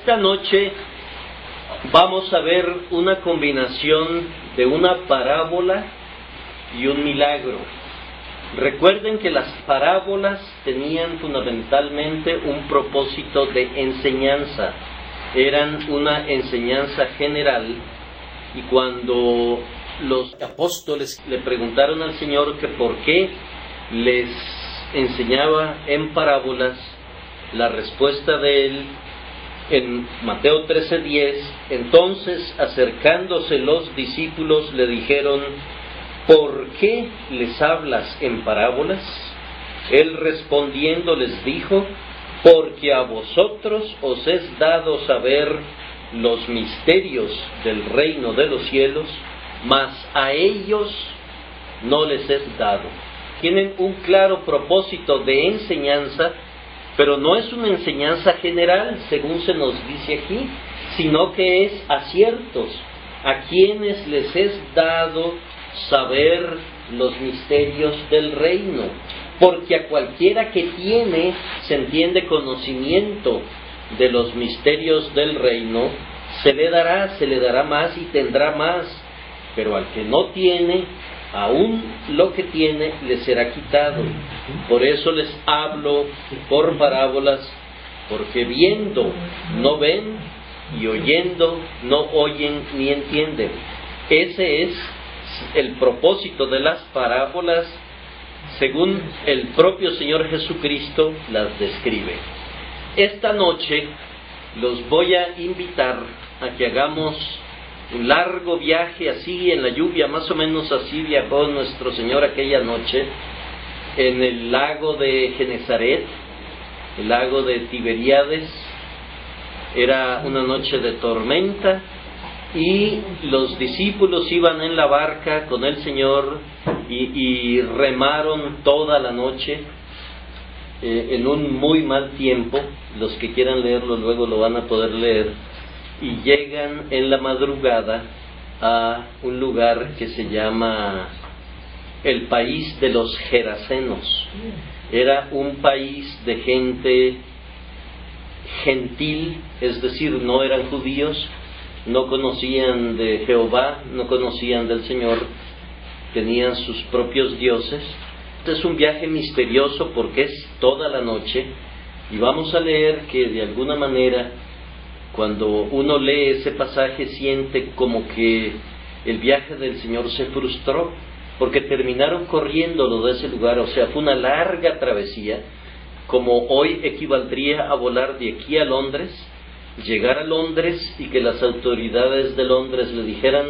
Esta noche vamos a ver una combinación de una parábola y un milagro. Recuerden que las parábolas tenían fundamentalmente un propósito de enseñanza. Eran una enseñanza general, y cuando los apóstoles le preguntaron al Señor que por qué les enseñaba en parábolas, la respuesta de él en Mateo 13:10, entonces acercándose los discípulos le dijeron: ¿por qué les hablas en parábolas? Él respondiendo les dijo: porque a vosotros os es dado saber los misterios del reino de los cielos, mas a ellos no les es dado. Tienen un claro propósito de enseñanza, pero no es una enseñanza general, según se nos dice aquí, sino que es a ciertos, a quienes les es dado saber los misterios del reino. Porque a cualquiera que tiene, se entiende, conocimiento de los misterios del reino, se le dará más y tendrá más. Pero al que no tiene, aún lo que tiene le será quitado. Por eso les hablo por parábolas, porque viendo no ven, y oyendo no oyen ni entienden. Ese es el propósito de las parábolas, según el propio Señor Jesucristo las describe. Esta noche los voy a invitar a que hagamos un largo viaje así en la lluvia, más o menos así viajó nuestro Señor aquella noche en el lago de Genezaret, el lago de Tiberíades. Era una noche de tormenta y los discípulos iban en la barca con el Señor y remaron toda la noche en un muy mal tiempo. Los que quieran leerlo luego lo van a poder leer, y llegan en la madrugada a un lugar que se llama el país de los Gerasenos. Era un país de gente gentil, es decir, no eran judíos, no conocían de Jehová, no conocían del Señor, tenían sus propios dioses. Este es un viaje misterioso porque es toda la noche, y vamos a leer que de alguna manera, cuando uno lee ese pasaje, siente como que el viaje del Señor se frustró, porque terminaron corriéndolo de ese lugar. O sea, fue una larga travesía, como hoy equivaldría a volar de aquí a Londres, llegar a Londres y que las autoridades de Londres le dijeran: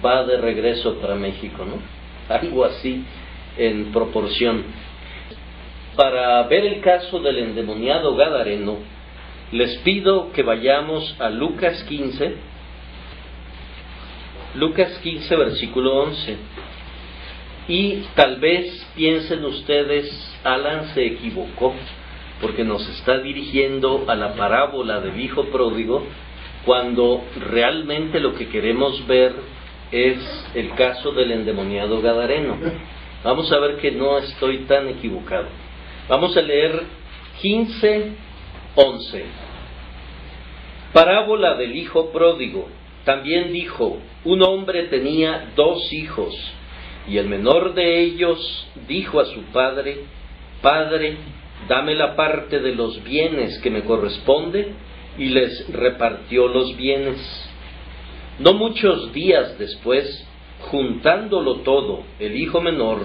va de regreso para México, ¿no? Algo así en proporción. Para ver el caso del endemoniado gadareno, les pido que vayamos a Lucas 15, versículo 11. Y tal vez piensen ustedes: Alan se equivocó, porque nos está dirigiendo a la parábola del hijo pródigo, cuando realmente lo que queremos ver es el caso del endemoniado gadareno. Vamos a ver que no estoy tan equivocado. Vamos a leer 15:11. Parábola del hijo pródigo. También dijo: un hombre tenía 2 hijos, y el menor de ellos dijo a su padre: Padre, dame la parte de los bienes que me corresponde, y les repartió los bienes. No muchos días después, juntándolo todo, el hijo menor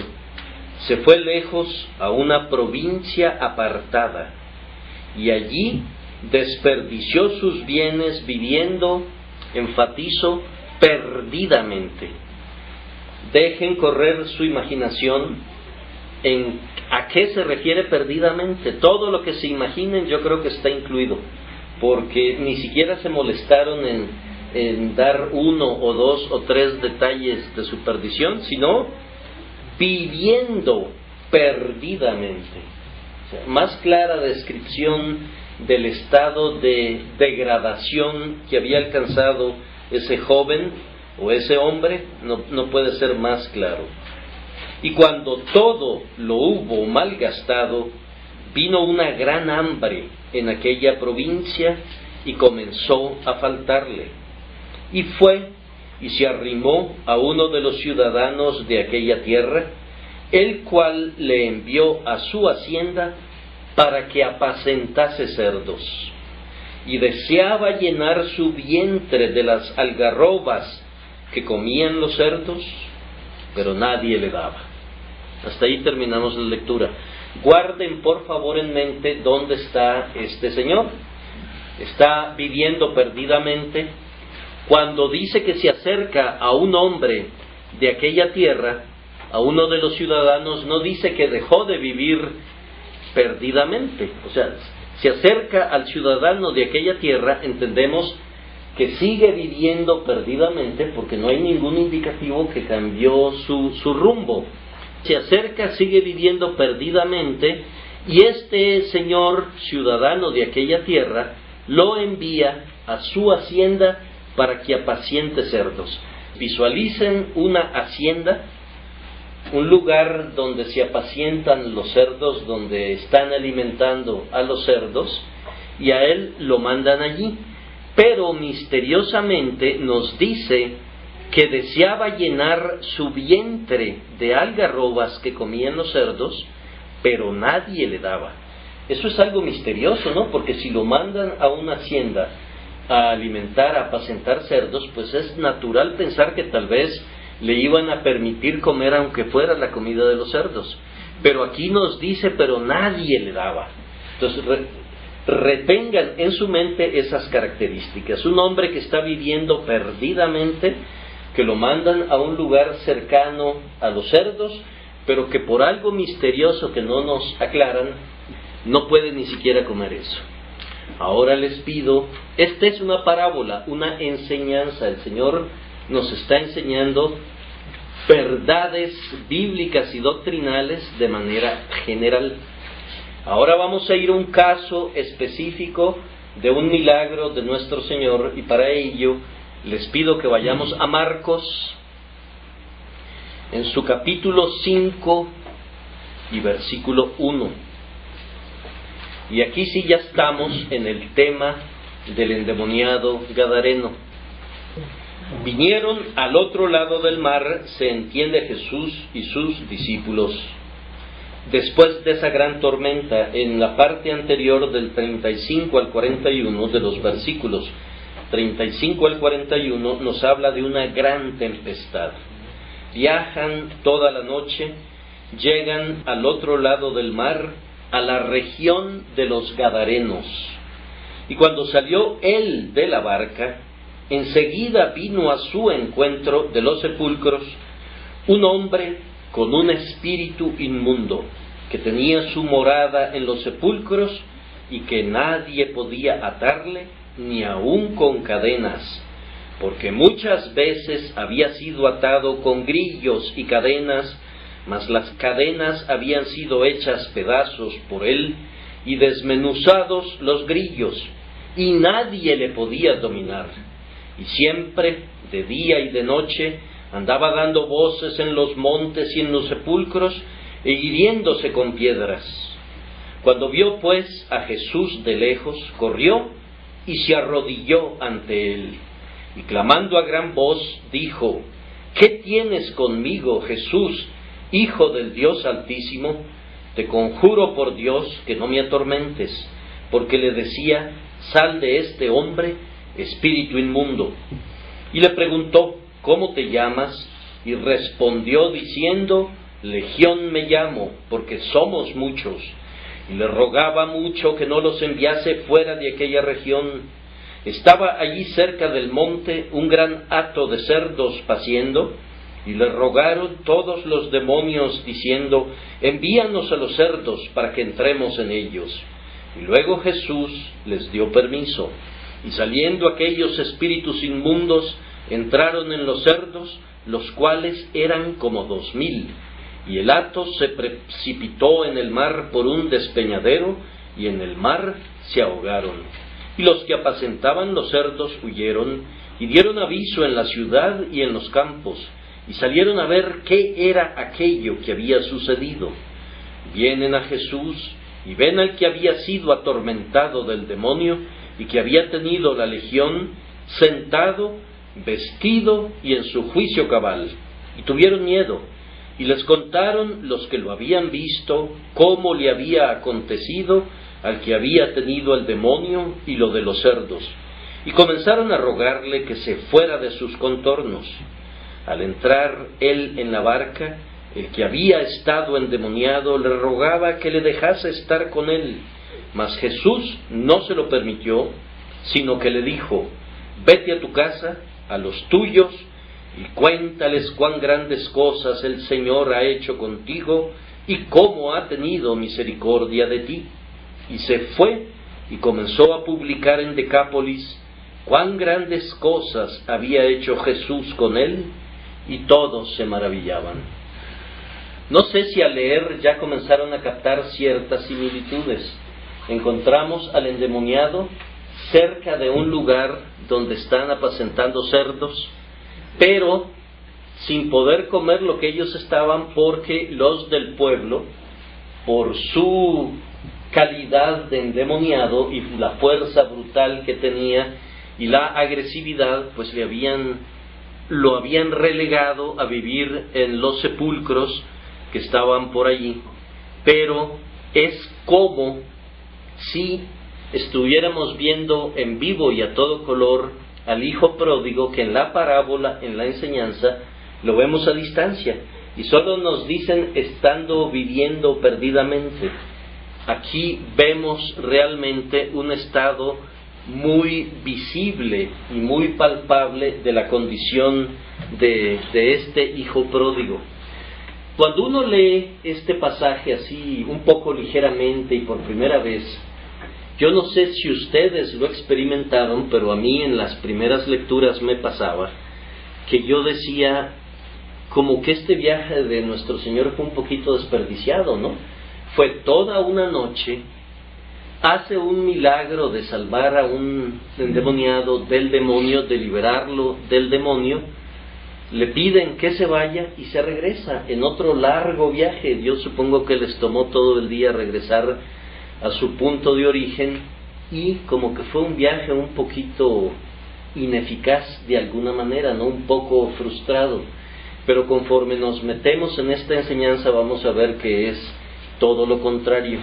se fue lejos a una provincia apartada, y allí desperdició sus bienes viviendo, enfatizo, perdidamente. Dejen correr su imaginación en a qué se refiere perdidamente. Todo lo que se imaginen yo creo que está incluido, porque ni siquiera se molestaron en dar 1 o 2 o 3 detalles de su perdición, sino viviendo perdidamente. O sea, más clara descripción del estado de degradación que había alcanzado ese joven o ese hombre no puede ser más claro. Y cuando todo lo hubo malgastado, vino una gran hambre en aquella provincia, y comenzó a faltarle. Y fue y se arrimó a uno de los ciudadanos de aquella tierra, el cual le envió a su hacienda para que apacentase cerdos. Y deseaba llenar su vientre de las algarrobas que comían los cerdos, pero nadie le daba. Hasta ahí terminamos la lectura. Guarden por favor en mente dónde está este señor. Está viviendo perdidamente. Cuando dice que se acerca a un hombre de aquella tierra, a uno de los ciudadanos, no dice que dejó de vivir perdidamente. O sea, se acerca al ciudadano de aquella tierra, entendemos que sigue viviendo perdidamente porque no hay ningún indicativo que cambió su rumbo. Se acerca, sigue viviendo perdidamente, y este señor ciudadano de aquella tierra lo envía a su hacienda para que apaciente cerdos. Visualicen una hacienda, un lugar donde se apacientan los cerdos, donde están alimentando a los cerdos, y a él lo mandan allí. Pero misteriosamente nos dice que deseaba llenar su vientre de algarrobas que comían los cerdos, pero nadie le daba. Eso es algo misterioso, ¿no? Porque si lo mandan a una hacienda a alimentar, a apacentar cerdos, pues es natural pensar que tal vez le iban a permitir comer aunque fuera la comida de los cerdos. Pero aquí nos dice, pero nadie le daba. Entonces, retengan en su mente esas características. Un hombre que está viviendo perdidamente, que lo mandan a un lugar cercano a los cerdos, pero que por algo misterioso que no nos aclaran, no puede ni siquiera comer eso. Ahora les pido, esta es una parábola, una enseñanza. El Señor nos está enseñando verdades bíblicas y doctrinales de manera general. Ahora vamos a ir a un caso específico de un milagro de nuestro Señor, y para ello les pido que vayamos a Marcos, en su capítulo 5 y versículo 1. Y aquí sí ya estamos en el tema del endemoniado gadareno. Vinieron al otro lado del mar, se entiende, Jesús y sus discípulos. Después de esa gran tormenta, en la parte anterior del 35 al 41 de los versículos 35 al 41 nos habla de una gran tempestad. Viajan toda la noche, llegan al otro lado del mar, a la región de los Gadarenos. Y cuando salió él de la barca, enseguida vino a su encuentro de los sepulcros un hombre con un espíritu inmundo, que tenía su morada en los sepulcros y que nadie podía atarle, ni aun con cadenas, porque muchas veces había sido atado con grillos y cadenas, mas las cadenas habían sido hechas pedazos por él y desmenuzados los grillos, y nadie le podía dominar. Y siempre, de día y de noche, andaba dando voces en los montes y en los sepulcros, e hiriéndose con piedras. Cuando vio pues a Jesús de lejos, corrió y se arrodilló ante él, y clamando a gran voz, dijo: ¿Qué tienes conmigo, Jesús, Hijo del Dios Altísimo? Te conjuro por Dios que no me atormentes. Porque le decía: sal de este hombre, espíritu inmundo. Y le preguntó: ¿cómo te llamas? Y respondió diciendo: Legión me llamo, porque somos muchos. Y le rogaba mucho que no los enviase fuera de aquella región. Estaba allí cerca del monte un gran hato de cerdos paciendo, y le rogaron todos los demonios diciendo: envíanos a los cerdos para que entremos en ellos. Y luego Jesús les dio permiso, y saliendo aquellos espíritus inmundos, entraron en los cerdos, los cuales eran como 2000, y el hato se precipitó en el mar por un despeñadero, y en el mar se ahogaron. Y los que apacentaban los cerdos huyeron, y dieron aviso en la ciudad y en los campos, y salieron a ver qué era aquello que había sucedido. Vienen a Jesús, y ven al que había sido atormentado del demonio, y que había tenido la legión, sentado, vestido y en su juicio cabal. Y tuvieron miedo, y les contaron los que lo habían visto cómo le había acontecido al que había tenido el demonio y lo de los cerdos. Y comenzaron a rogarle que se fuera de sus contornos. Al entrar él en la barca, el que había estado endemoniado le rogaba que le dejase estar con él. Mas Jesús no se lo permitió, sino que le dijo: vete a tu casa, a los tuyos, y cuéntales cuán grandes cosas el Señor ha hecho contigo y cómo ha tenido misericordia de ti. Y se fue y comenzó a publicar en Decápolis cuán grandes cosas había hecho Jesús con él, y todos se maravillaban. No sé si al leer ya comenzaron a captar ciertas similitudes. Encontramos al endemoniado cerca de un lugar donde están apacentando cerdos, pero sin poder comer lo que ellos estaban, porque los del pueblo, por su calidad de endemoniado y la fuerza brutal que tenía y la agresividad, pues lo habían relegado a vivir en los sepulcros que estaban por allí. Pero es como si estuviéramos viendo en vivo y a todo color al hijo pródigo, que en la parábola, en la enseñanza, lo vemos a distancia y solo nos dicen estando viviendo perdidamente. Aquí vemos realmente un estado muy visible y muy palpable de la condición de este hijo pródigo. Cuando uno lee este pasaje así un poco ligeramente y por primera vez, yo no sé si ustedes lo experimentaron, pero a mí en las primeras lecturas me pasaba que yo decía como que este viaje de nuestro Señor fue un poquito desperdiciado, ¿no? Fue toda una noche, hace un milagro de salvar a un endemoniado del demonio, de liberarlo del demonio, le piden que se vaya y se regresa en otro largo viaje. Yo supongo que les tomó todo el día regresar a su punto de origen, y como que fue un viaje un poquito ineficaz de alguna manera, ¿no? Un poco frustrado. Pero conforme nos metemos en esta enseñanza vamos a ver que es todo lo contrario.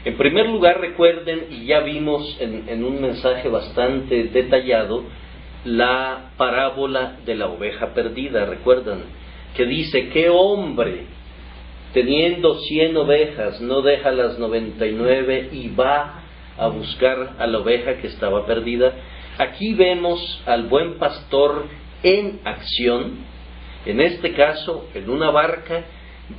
En primer lugar, recuerden, y ya vimos en un mensaje bastante detallado, la parábola de la oveja perdida. Recuerdan que dice: ¿qué hombre, teniendo 100 ovejas, no deja las 99 y va a buscar a la oveja que estaba perdida? Aquí vemos al buen pastor en acción, en este caso en una barca,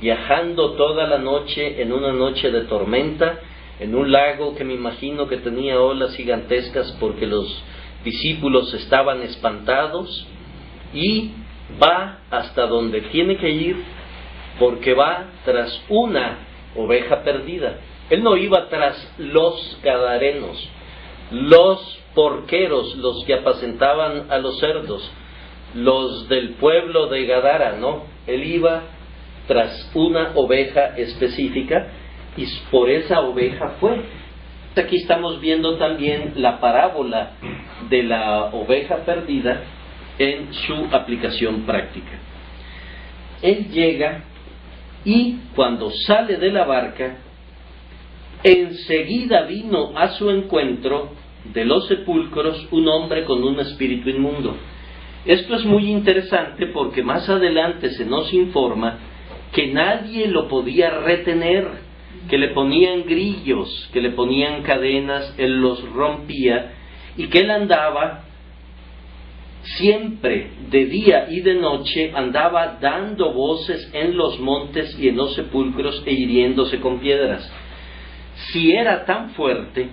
viajando toda la noche, en una noche de tormenta, en un lago que me imagino que tenía olas gigantescas porque los discípulos estaban espantados, y va hasta donde tiene que ir, porque va tras una oveja perdida. Él no iba tras los gadarenos, los porqueros, los que apacentaban a los cerdos, los del pueblo de Gadara, no. Él iba tras una oveja específica, y por esa oveja fue. Aquí estamos viendo también la parábola de la oveja perdida en su aplicación práctica. Él llega, y cuando sale de la barca, enseguida vino a su encuentro de los sepulcros un hombre con un espíritu inmundo. Esto es muy interesante porque más adelante se nos informa que nadie lo podía retener, que le ponían grillos, que le ponían cadenas, él los rompía, y que él andaba siempre, de día y de noche, andaba dando voces en los montes y en los sepulcros e hiriéndose con piedras. Si era tan fuerte,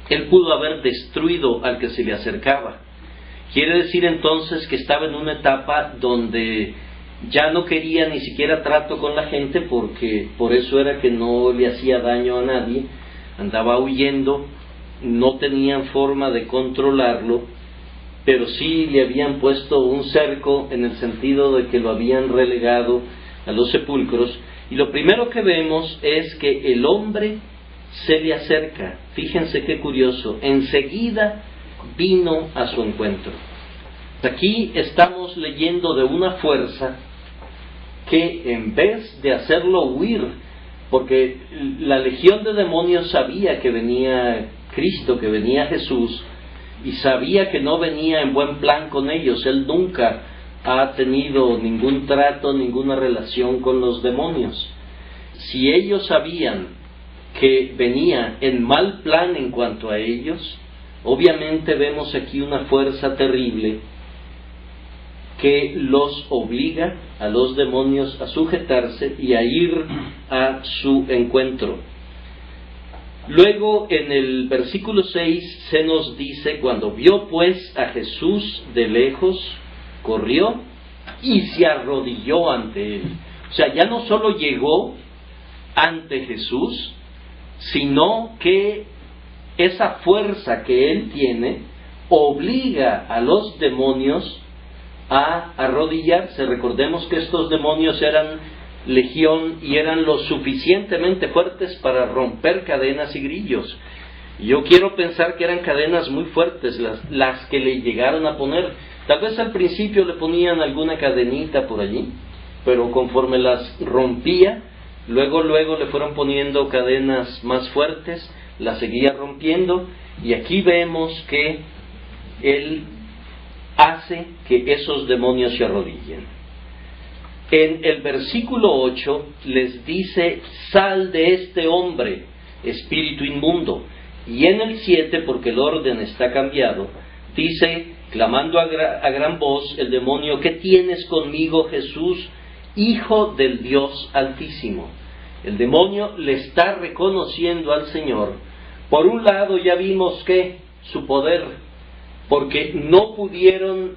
él pudo haber destruido al que se le acercaba. Quiere decir entonces que estaba en una etapa donde ya no quería ni siquiera trato con la gente, porque por eso era que no le hacía daño a nadie, andaba huyendo, no tenían forma de controlarlo, pero sí le habían puesto un cerco en el sentido de que lo habían relegado a los sepulcros. Y lo primero que vemos es que el hombre se le acerca. Fíjense qué curioso, enseguida vino a su encuentro. Aquí estamos leyendo de una fuerza que en vez de hacerlo huir, porque la legión de demonios sabía que venía Cristo, que venía Jesús, y sabía que no venía en buen plan con ellos. Él nunca ha tenido ningún trato, ninguna relación con los demonios. Si ellos sabían que venía en mal plan en cuanto a ellos, obviamente vemos aquí una fuerza terrible que los obliga a los demonios a sujetarse y a ir a su encuentro. Luego en el versículo 6 se nos dice: cuando vio pues a Jesús de lejos, corrió y se arrodilló ante él. O sea, ya no solo llegó ante Jesús, sino que esa fuerza que él tiene obliga a los demonios a arrodillarse. Recordemos que estos demonios eran legión y eran lo suficientemente fuertes para romper cadenas y grillos. Yo quiero pensar que eran cadenas muy fuertes las que le llegaron a poner. Tal vez al principio le ponían alguna cadenita por allí, pero conforme las rompía, luego le fueron poniendo cadenas más fuertes, las seguía rompiendo, y aquí vemos que él hace que esos demonios se arrodillen. En el versículo 8 les dice: sal de este hombre, espíritu inmundo. Y en el 7, porque el orden está cambiado, dice, clamando a gran voz el demonio: ¿qué tienes conmigo, Jesús, Hijo del Dios Altísimo? El demonio le está reconociendo al Señor. Por un lado ya vimos que su poder, porque no pudieron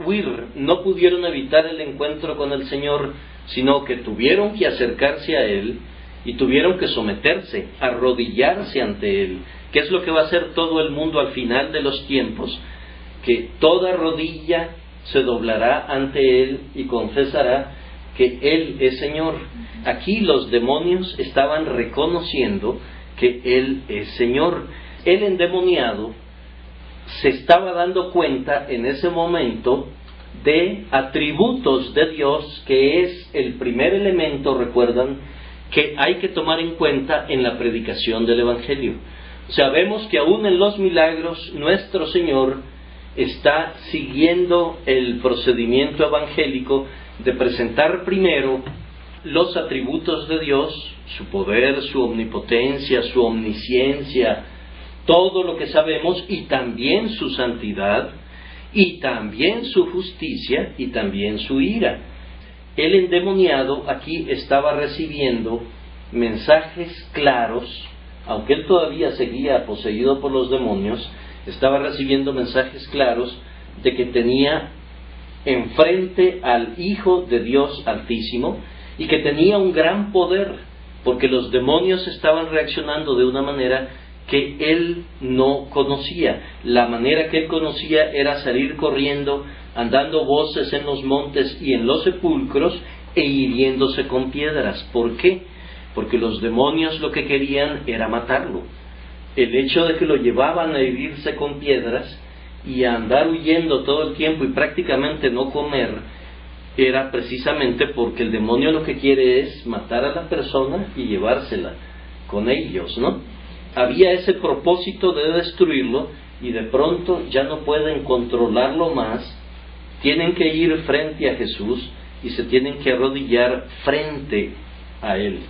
huir, no pudieron evitar el encuentro con el Señor, sino que tuvieron que acercarse a Él y tuvieron que someterse, arrodillarse ante Él, que es lo que va a hacer todo el mundo al final de los tiempos, que toda rodilla se doblará ante Él y confesará que Él es Señor. Aquí los demonios estaban reconociendo que Él es Señor. El endemoniado se estaba dando cuenta en ese momento de atributos de Dios, que es el primer elemento, recuerdan, que hay que tomar en cuenta en la predicación del Evangelio. Sabemos que aún en los milagros nuestro Señor está siguiendo el procedimiento evangélico de presentar primero los atributos de Dios, su poder, su omnipotencia, su omnisciencia, todo lo que sabemos, y también su santidad, y también su justicia, y también su ira. El endemoniado aquí estaba recibiendo mensajes claros, aunque él todavía seguía poseído por los demonios, estaba recibiendo mensajes claros de que tenía enfrente al Hijo de Dios Altísimo y que tenía un gran poder, porque los demonios estaban reaccionando de una manera que él no conocía. La manera que él conocía era salir corriendo, andando voces en los montes y en los sepulcros e hiriéndose con piedras. ¿Por qué? Porque los demonios lo que querían era matarlo. El hecho de que lo llevaban a herirse con piedras y a andar huyendo todo el tiempo y prácticamente no comer, era precisamente porque el demonio lo que quiere es matar a la persona y llevársela con ellos, ¿no? Había ese propósito de destruirlo, y de pronto ya no pueden controlarlo más, tienen que ir frente a Jesús y se tienen que arrodillar frente a Él.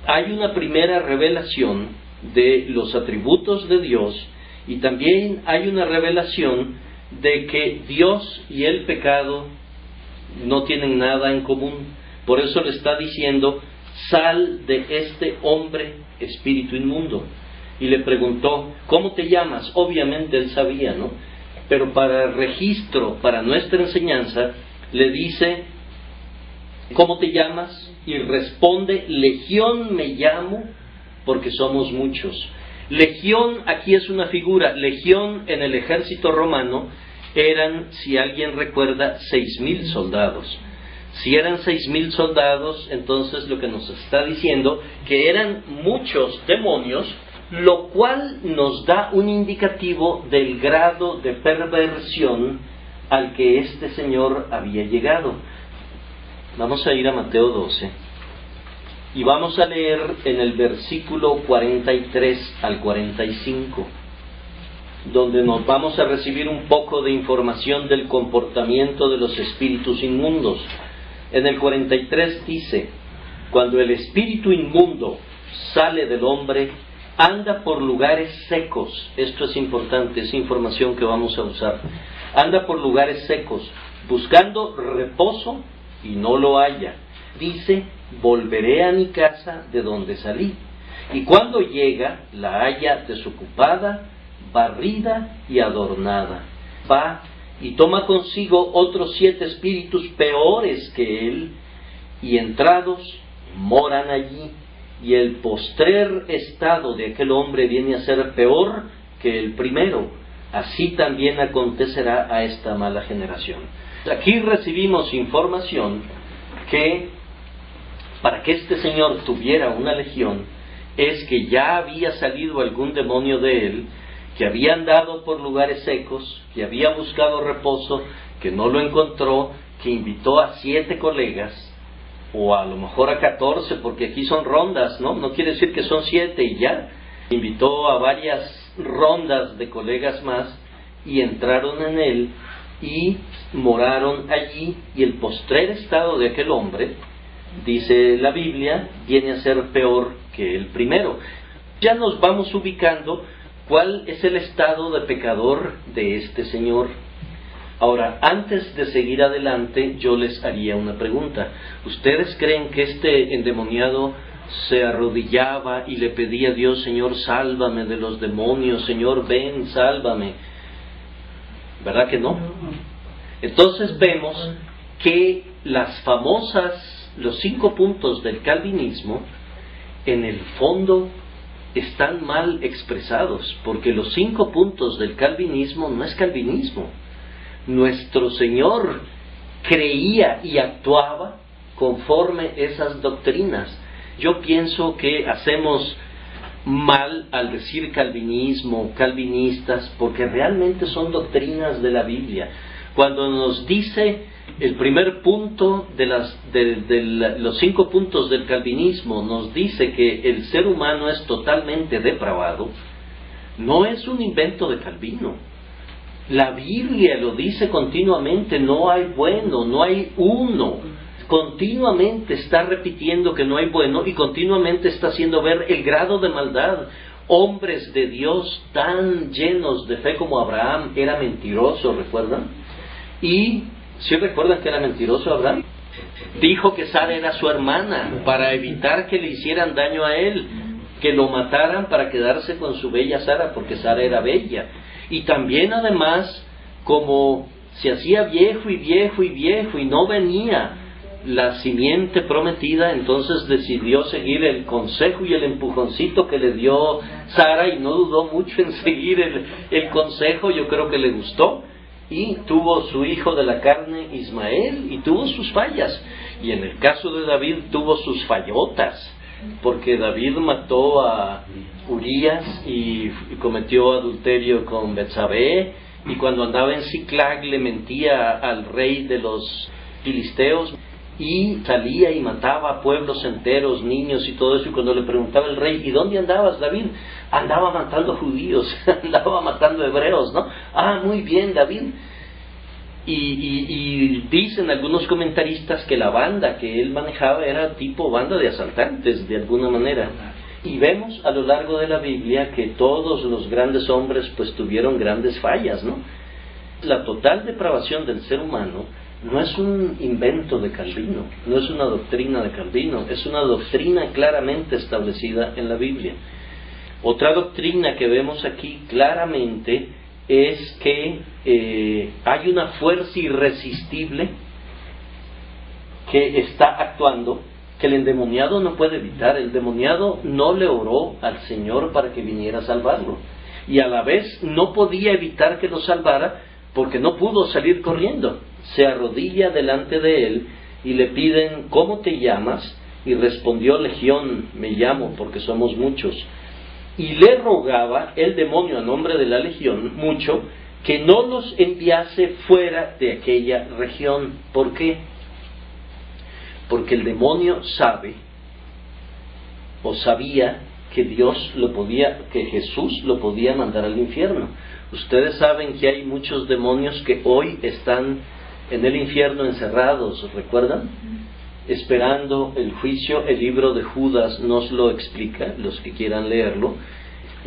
Hay una primera revelación de los atributos de Dios, y también hay una revelación de que Dios y el pecado no tienen nada en común. Por eso le está diciendo: sal de este hombre, espíritu inmundo. Y le preguntó: ¿cómo te llamas? Obviamente él sabía, ¿no? Pero para registro, para nuestra enseñanza, le dice: ¿cómo te llamas? Y responde: Legión me llamo, porque somos muchos. Legión aquí es una figura. Legión en el ejército romano eran, si alguien recuerda, 6,000 soldados. Si eran 6,000 soldados, entonces lo que nos está diciendo que eran muchos demonios, lo cual nos da un indicativo del grado de perversión al que este señor había llegado. Vamos a ir a Mateo 12 y vamos a leer en el versículo 43 al 45, donde nos vamos a recibir un poco de información del comportamiento de los espíritus inmundos. En el 43 dice: cuando el espíritu inmundo sale del hombre, anda por lugares secos. Esto es importante, es información que vamos a usar. Anda por lugares secos, buscando reposo y no lo halla. Dice: volveré a mi casa de donde salí. Y cuando llega, la halla desocupada, barrida y adornada. Va y toma consigo otros 7 espíritus peores que él, y entrados moran allí. Y el postrer estado de aquel hombre viene a ser peor que el primero. Así también acontecerá a esta mala generación. Aquí recibimos información que para que este señor tuviera una legión, es que ya había salido algún demonio de él, que había andado por lugares secos, que había buscado reposo, que no lo encontró, que invitó a 7 colegas, o a lo mejor a 14, porque aquí son rondas, ¿no? No quiere decir que son 7 y ya. Invitó a varias rondas de colegas más, y entraron en él, y moraron allí, y el postrer estado de aquel hombre, dice la Biblia, viene a ser peor que el primero. Ya nos vamos ubicando cuál es el estado de pecador de este señor. Ahora, antes de seguir adelante, yo les haría una pregunta. ¿Ustedes creen que este endemoniado se arrodillaba y le pedía a Dios: Señor, sálvame de los demonios, Señor, ven, sálvame? ¿Verdad que no? Entonces vemos que los 5 puntos del calvinismo, en el fondo, están mal expresados, porque los 5 puntos del calvinismo no es calvinismo. Nuestro Señor creía y actuaba conforme esas doctrinas. Yo pienso que hacemos mal al decir calvinismo, calvinistas, porque realmente son doctrinas de la Biblia. Cuando nos dice el primer punto de los 5 puntos del calvinismo, nos dice que el ser humano es totalmente depravado, no es un invento de Calvino. La Biblia lo dice continuamente: no hay bueno, no hay uno. Continuamente está repitiendo que no hay bueno, y continuamente está haciendo ver el grado de maldad. Hombres de Dios tan llenos de fe como Abraham era mentiroso, ¿recuerdan? Y ¿sí recuerdan que era mentiroso Abraham? Dijo que Sara era su hermana para evitar que le hicieran daño a él, que lo mataran para quedarse con su bella Sara, porque Sara era bella. Y también, además, como se hacía viejo y viejo y viejo y no venía la simiente prometida, entonces decidió seguir el consejo y el empujoncito que le dio Sara, y no dudó mucho en seguir el consejo. Yo creo que le gustó, y tuvo su hijo de la carne, Ismael, y tuvo sus fallas. Y en el caso de David tuvo sus fallotas, porque David mató a Urías y cometió adulterio con Betsabé, y cuando andaba en Siclag le mentía al rey de los filisteos, y salía y mataba a pueblos enteros, niños y todo eso. Y cuando le preguntaba el rey: ¿y dónde andabas, David? Andaba matando judíos, andaba matando hebreos, ¿no? Ah, muy bien, David. Y dicen algunos comentaristas que la banda que él manejaba era tipo banda de asaltantes, de alguna manera. Y vemos a lo largo de la Biblia que todos los grandes hombres pues tuvieron grandes fallas, ¿no? La total depravación del ser humano no es un invento de Calvino, no es una doctrina de Calvino, es una doctrina claramente establecida en la Biblia. Otra doctrina que vemos aquí claramente es que hay una fuerza irresistible que está actuando, que el endemoniado no puede evitar. El endemoniado no le oró al Señor para que viniera a salvarlo, y a la vez no podía evitar que lo salvara, porque no pudo salir corriendo. Se arrodilla delante de él y le piden: ¿cómo te llamas? Y respondió: Legión me llamo, porque somos muchos. Y le rogaba el demonio a nombre de la legión mucho que no los enviase fuera de aquella región. ¿Por qué? Porque el demonio sabe, o sabía, que que Jesús lo podía mandar al infierno. Ustedes saben que hay muchos demonios que hoy están en el infierno encerrados, ¿recuerdan? Esperando el juicio. El libro de Judas nos lo explica, los que quieran leerlo.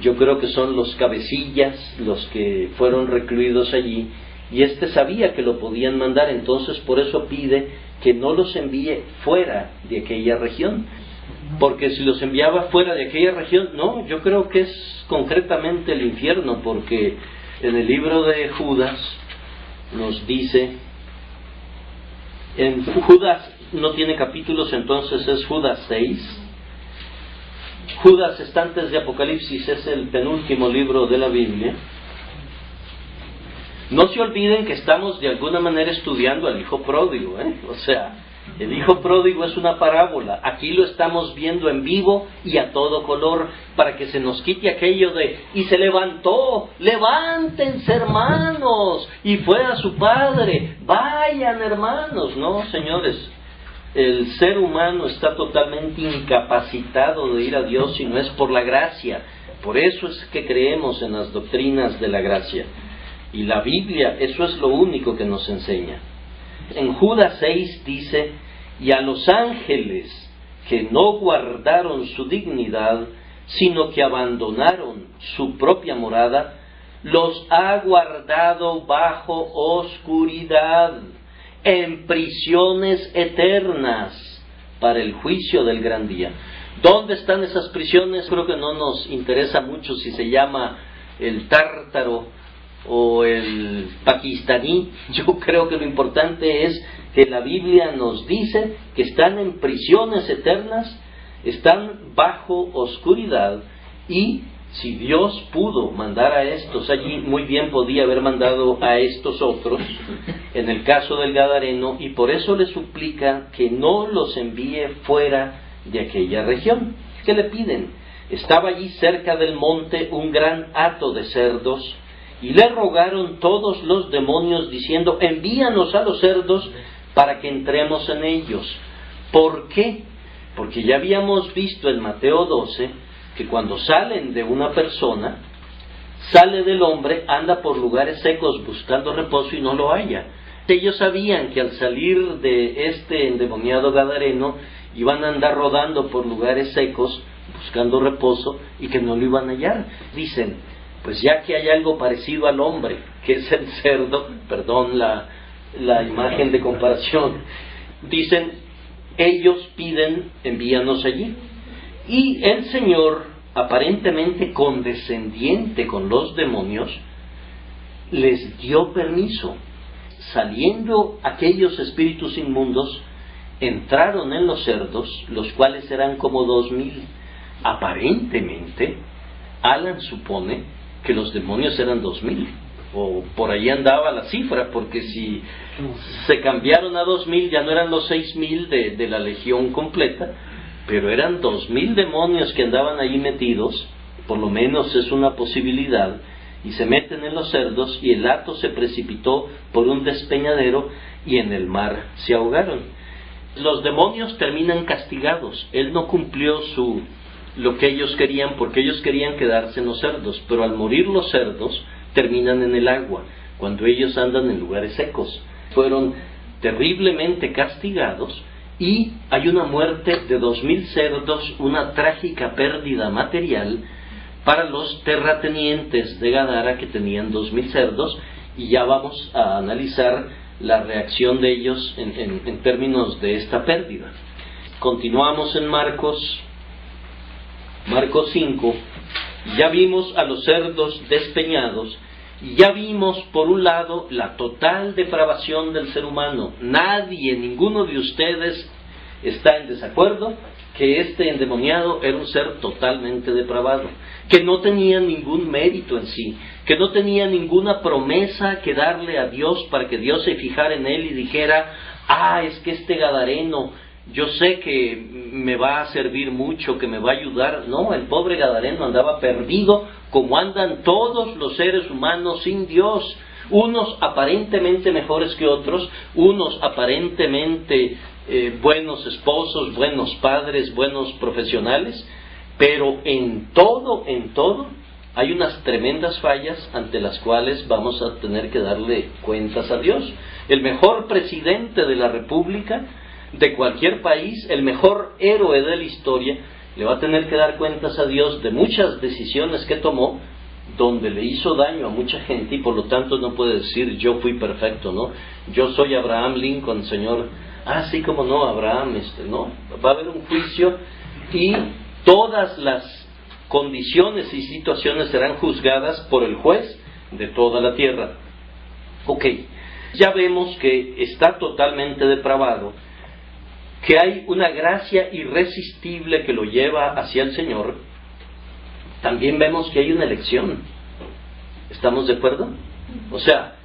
Yo creo que son los cabecillas los que fueron recluidos allí, y sabía que lo podían mandar, entonces por eso pide que no los envíe fuera de aquella región. Porque si los enviaba fuera de aquella región, no, yo creo que es concretamente el infierno, porque en el libro de Judas nos dice, en Judas no tiene capítulos, entonces es Judas 6. Judas está antes de Apocalipsis, es el penúltimo libro de la Biblia. No se olviden que estamos de alguna manera estudiando al hijo pródigo, O sea, el hijo pródigo es una parábola. Aquí lo estamos viendo en vivo y a todo color, para que se nos quite aquello de: y se levantó, levántense hermanos, y fue a su padre, vayan hermanos. No, señores, el ser humano está totalmente incapacitado de ir a Dios si no es por la gracia. Por eso es que creemos en las doctrinas de la gracia. Y la Biblia, eso es lo único que nos enseña. En Judas 6 dice: y a los ángeles que no guardaron su dignidad, sino que abandonaron su propia morada, los ha guardado bajo oscuridad, en prisiones eternas, para el juicio del gran día. ¿Dónde están esas prisiones? Creo que no nos interesa mucho si se llama el Tártaro o el pakistaní. Yo creo que lo importante es que la Biblia nos dice que están en prisiones eternas, están bajo oscuridad, y si Dios pudo mandar a estos allí, muy bien podía haber mandado a estos otros, en el caso del Gadareno, y por eso le suplica que no los envíe fuera de aquella región. ¿Qué le piden? Estaba allí cerca del monte un gran hato de cerdos, y le rogaron todos los demonios diciendo: envíanos a los cerdos para que entremos en ellos. ¿Por qué? Porque ya habíamos visto en Mateo 12 que cuando salen de una persona, sale del hombre, anda por lugares secos buscando reposo y no lo halla. Ellos sabían que al salir de este endemoniado gadareno iban a andar rodando por lugares secos buscando reposo y que no lo iban a hallar. Dicen: pues ya que hay algo parecido al hombre, que es el cerdo, perdón la imagen de comparación, dicen, ellos piden: envíanos allí. Y el Señor, aparentemente condescendiente con los demonios, les dio permiso. Saliendo aquellos espíritus inmundos, entraron en los cerdos, los cuales eran como 2,000. Aparentemente, Alan supone que los demonios eran 2,000, o por ahí andaba la cifra, porque si se cambiaron a 2,000 ya no eran los 6,000 de la legión completa, pero eran 2,000 demonios que andaban ahí metidos. Por lo menos es una posibilidad. Y se meten en los cerdos, y el hato se precipitó por un despeñadero y en el mar se ahogaron. Los demonios terminan castigados. Él no cumplió lo que ellos querían, porque ellos querían quedarse en los cerdos, pero al morir los cerdos terminan en el agua, cuando ellos andan en lugares secos. Fueron terriblemente castigados, y hay una muerte de 2,000 cerdos, una trágica pérdida material para los terratenientes de Gadara, que tenían 2,000 cerdos, y ya vamos a analizar la reacción de ellos en términos de esta pérdida. Continuamos en Marcos 5. Ya vimos a los cerdos despeñados, y ya vimos por un lado la total depravación del ser humano. Ninguno de ustedes está en desacuerdo que este endemoniado era un ser totalmente depravado, que no tenía ningún mérito en sí, que no tenía ninguna promesa que darle a Dios para que Dios se fijara en él y dijera: es que este gadareno, yo sé que me va a servir mucho, que me va a ayudar. No, el pobre gadareno andaba perdido, como andan todos los seres humanos sin Dios, unos aparentemente mejores que otros, unos aparentemente buenos esposos, buenos padres, buenos profesionales, pero en todo hay unas tremendas fallas ante las cuales vamos a tener que darle cuentas a Dios. El mejor presidente de la República, de cualquier país, el mejor héroe de la historia, le va a tener que dar cuentas a Dios de muchas decisiones que tomó, donde le hizo daño a mucha gente, y por lo tanto no puede decir: yo fui perfecto, ¿no? Yo soy Abraham Lincoln, Señor. Sí, como no, Abraham, no. Va a haber un juicio y todas las condiciones y situaciones serán juzgadas por el juez de toda la tierra. Ok, ya vemos que está totalmente depravado, que hay una gracia irresistible que lo lleva hacia el Señor. También vemos que hay una elección. ¿Estamos de acuerdo? O sea,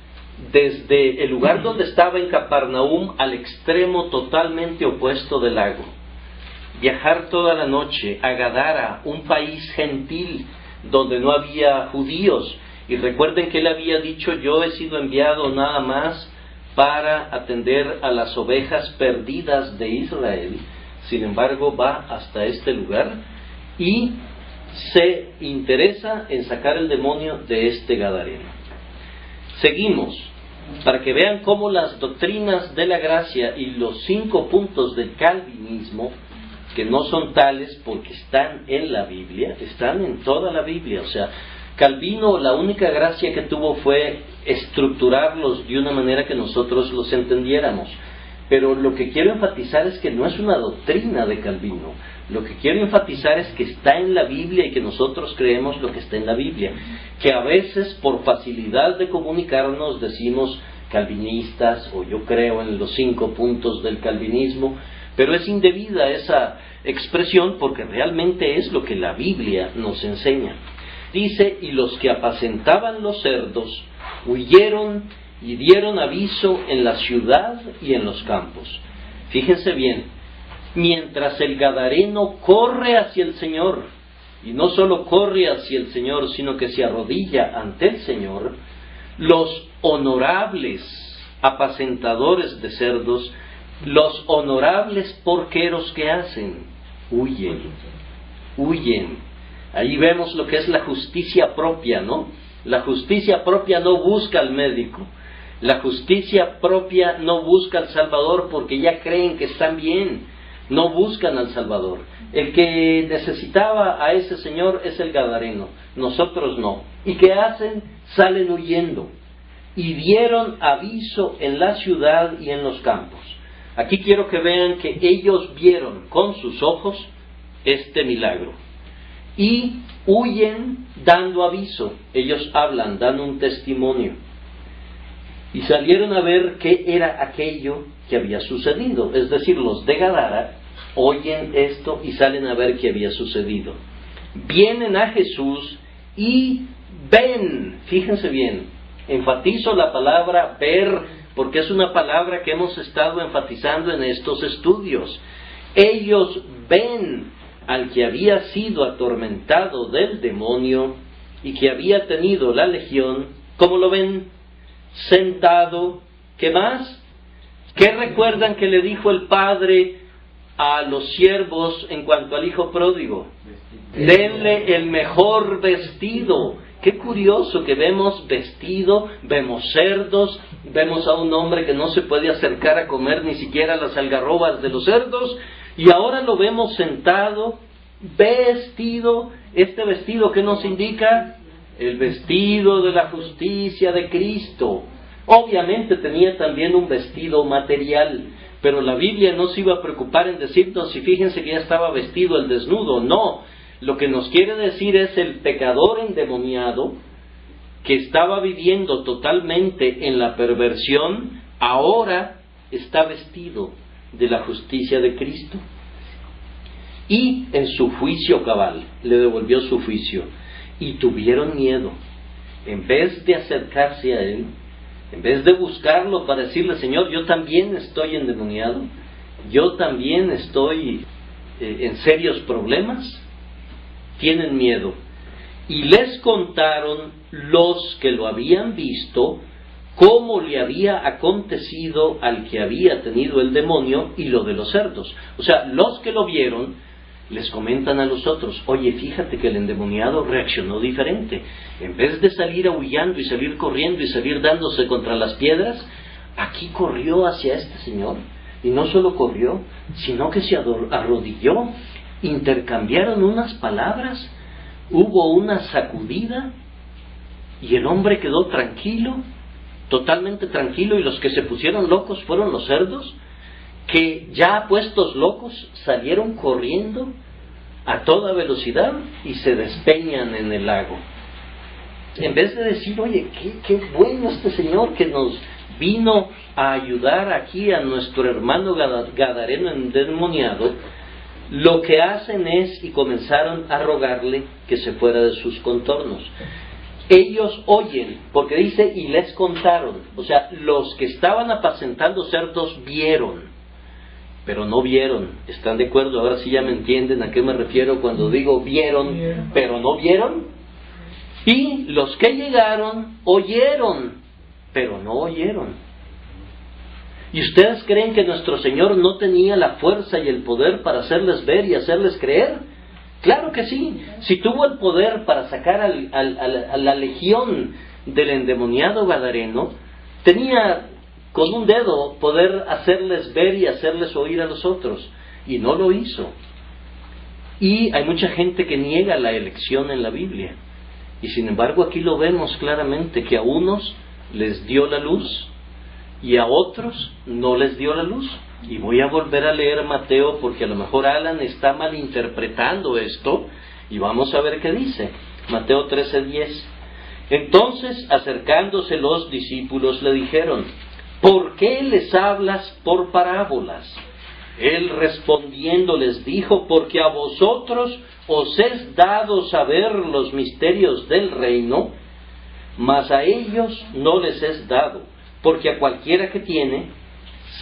desde el lugar donde estaba en Capernaum al extremo totalmente opuesto del lago, viajar toda la noche a Gadara, un país gentil donde no había judíos. Y recuerden que él había dicho: yo he sido enviado nada más para atender a las ovejas perdidas de Israel. Sin embargo, va hasta este lugar y se interesa en sacar el demonio de este gadareno. Seguimos, para que vean cómo las doctrinas de la gracia y los 5 puntos del calvinismo, que no son tales porque están en la Biblia, están en toda la Biblia. O sea, Calvino, la única gracia que tuvo fue estructurarlos de una manera que nosotros los entendiéramos. Pero lo que quiero enfatizar es que no es una doctrina de Calvino. Lo que quiero enfatizar es que está en la Biblia y que nosotros creemos lo que está en la Biblia. Que a veces, por facilidad de comunicarnos, decimos calvinistas, o yo creo en los 5 puntos del calvinismo, pero es indebida esa expresión porque realmente es lo que la Biblia nos enseña. Dice: y los que apacentaban los cerdos huyeron y dieron aviso en la ciudad y en los campos. Fíjense bien, mientras el gadareno corre hacia el Señor, y no solo corre hacia el Señor, sino que se arrodilla ante el Señor, los honorables apacentadores de cerdos, los honorables porqueros que hacen, huyen. Ahí vemos lo que es la justicia propia, ¿no? La justicia propia no busca al médico. La justicia propia no busca al Salvador porque ya creen que están bien. No buscan al Salvador. El que necesitaba a ese señor es el gadareno. Nosotros no. ¿Y qué hacen? Salen huyendo. Y dieron aviso en la ciudad y en los campos. Aquí quiero que vean que ellos vieron con sus ojos este milagro. Y huyen dando aviso. Ellos hablan, dan un testimonio. Y salieron a ver qué era aquello que había sucedido. Es decir, los de Gadara oyen esto y salen a ver qué había sucedido. Vienen a Jesús y ven. Fíjense bien, enfatizo la palabra ver, porque es una palabra que hemos estado enfatizando en estos estudios. Ellos ven al que había sido atormentado del demonio y que había tenido la legión. ¿Cómo lo ven? Sentado. ¿Qué más? ¿Qué recuerdan que le dijo el padre a los siervos en cuanto al hijo pródigo? Denle el mejor vestido. Qué curioso que vemos vestido, vemos cerdos, vemos a un hombre que no se puede acercar a comer ni siquiera las algarrobas de los cerdos, y ahora lo vemos sentado, vestido. Este vestido, ¿qué nos indica? El vestido de la justicia de Cristo. Obviamente tenía también un vestido material, pero la Biblia no se iba a preocupar en decirnos: y fíjense que ya estaba vestido el desnudo. No, lo que nos quiere decir es el pecador endemoniado que estaba viviendo totalmente en la perversión, ahora está vestido de la justicia de Cristo. y en su juicio cabal, le devolvió su juicio, y tuvieron miedo. En vez de acercarse a él, en vez de buscarlo para decirle, Señor, yo también estoy endemoniado, yo también estoy en serios problemas, tienen miedo. Y les contaron los que lo habían visto cómo le había acontecido al que había tenido el demonio y lo de los cerdos. O sea, los que lo vieron les comentan a los otros, oye, fíjate que el endemoniado reaccionó diferente. En vez de salir aullando y salir corriendo y salir dándose contra las piedras, aquí corrió hacia este señor. Y no solo corrió, sino que se arrodilló, intercambiaron unas palabras, hubo una sacudida y el hombre quedó tranquilo, totalmente tranquilo, y los que se pusieron locos fueron los cerdos, que ya puestos locos salieron corriendo a toda velocidad y se despeñan en el lago. En vez de decir, oye, qué bueno este señor que nos vino a ayudar aquí a nuestro hermano gadareno endemoniado, lo que hacen es, y comenzaron a rogarle que se fuera de sus contornos. Ellos oyen, porque dice, y les contaron, o sea, los que estaban apacentando cerdos vieron, pero no vieron. ¿Están de acuerdo? Ahora sí ya me entienden a qué me refiero cuando digo vieron, pero no vieron. Y los que llegaron oyeron, pero no oyeron. ¿Y ustedes creen que nuestro Señor no tenía la fuerza y el poder para hacerles ver y hacerles creer? Claro que sí. Si tuvo el poder para sacar a la legión del endemoniado gadareno, tenía con un dedo poder hacerles ver y hacerles oír a los otros, y no lo hizo. Y hay mucha gente que niega la elección en la Biblia, y sin embargo aquí lo vemos claramente, que a unos les dio la luz y a otros no les dio la luz. Y voy a volver a leer Mateo, porque a lo mejor Alan está malinterpretando esto, y vamos a ver qué dice. Mateo 13:10. Entonces, acercándose los discípulos, le dijeron, ¿por qué les hablas por parábolas? Él respondiendo les dijo, porque a vosotros os es dado saber los misterios del reino, mas a ellos no les es dado, porque a cualquiera que tiene,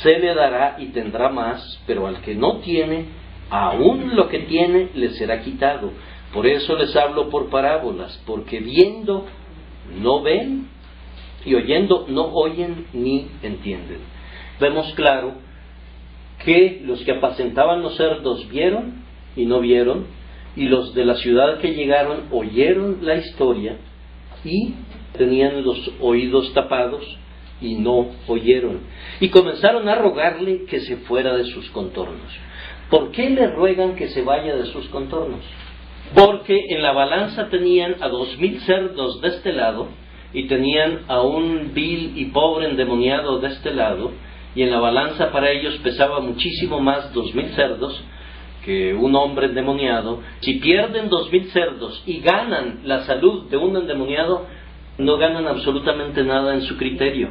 se le dará y tendrá más, pero al que no tiene, aún lo que tiene le será quitado. Por eso les hablo por parábolas, porque viendo no ven, y oyendo no oyen ni entienden. Vemos claro que los que apacentaban los cerdos vieron y no vieron, y los de la ciudad que llegaron oyeron la historia y tenían los oídos tapados y no oyeron, y comenzaron a rogarle que se fuera de sus contornos. ¿Por qué le ruegan que se vaya de sus contornos? Porque en la balanza tenían a 2,000 cerdos de este lado, y tenían a un vil y pobre endemoniado de este lado, y en la balanza para ellos pesaba muchísimo más 2,000 cerdos que un hombre endemoniado. Si pierden 2,000 cerdos y ganan la salud de un endemoniado, no ganan absolutamente nada en su criterio.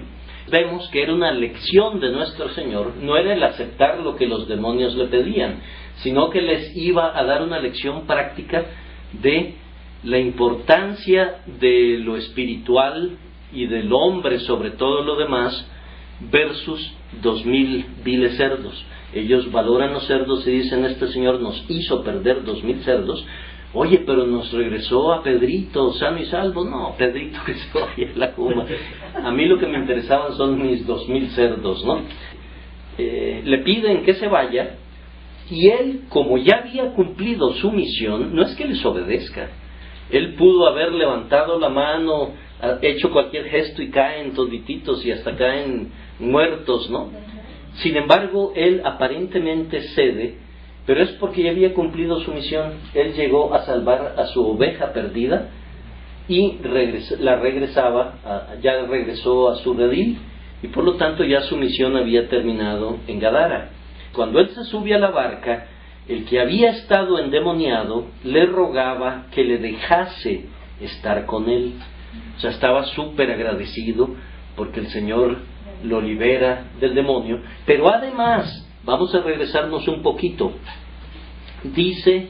Vemos que era una lección de nuestro Señor, no era el aceptar lo que los demonios le pedían, sino que les iba a dar una lección práctica de la importancia de lo espiritual y del hombre sobre todo lo demás, versus 2,000 viles cerdos. Ellos valoran los cerdos y dicen, este Señor nos hizo perder 2,000 cerdos. Oye, pero nos regresó a Pedrito sano y salvo. No, Pedrito que se vaya a la cuma. A mí lo que me interesaban son mis 2,000 cerdos, ¿no? Le piden que se vaya, y él, como ya había cumplido su misión, no es que les obedezca. Él pudo haber levantado la mano, hecho cualquier gesto y caen todititos y hasta caen muertos, ¿no? Sin embargo, él aparentemente cede, pero es porque ya había cumplido su misión. Él llegó a salvar a su oveja perdida y ya regresó a su redil, y por lo tanto ya su misión había terminado en Gadara. Cuando él se sube a la barca, el que había estado endemoniado le rogaba que le dejase estar con él. O sea, estaba súper agradecido porque el Señor lo libera del demonio. Pero además, vamos a regresarnos un poquito dice,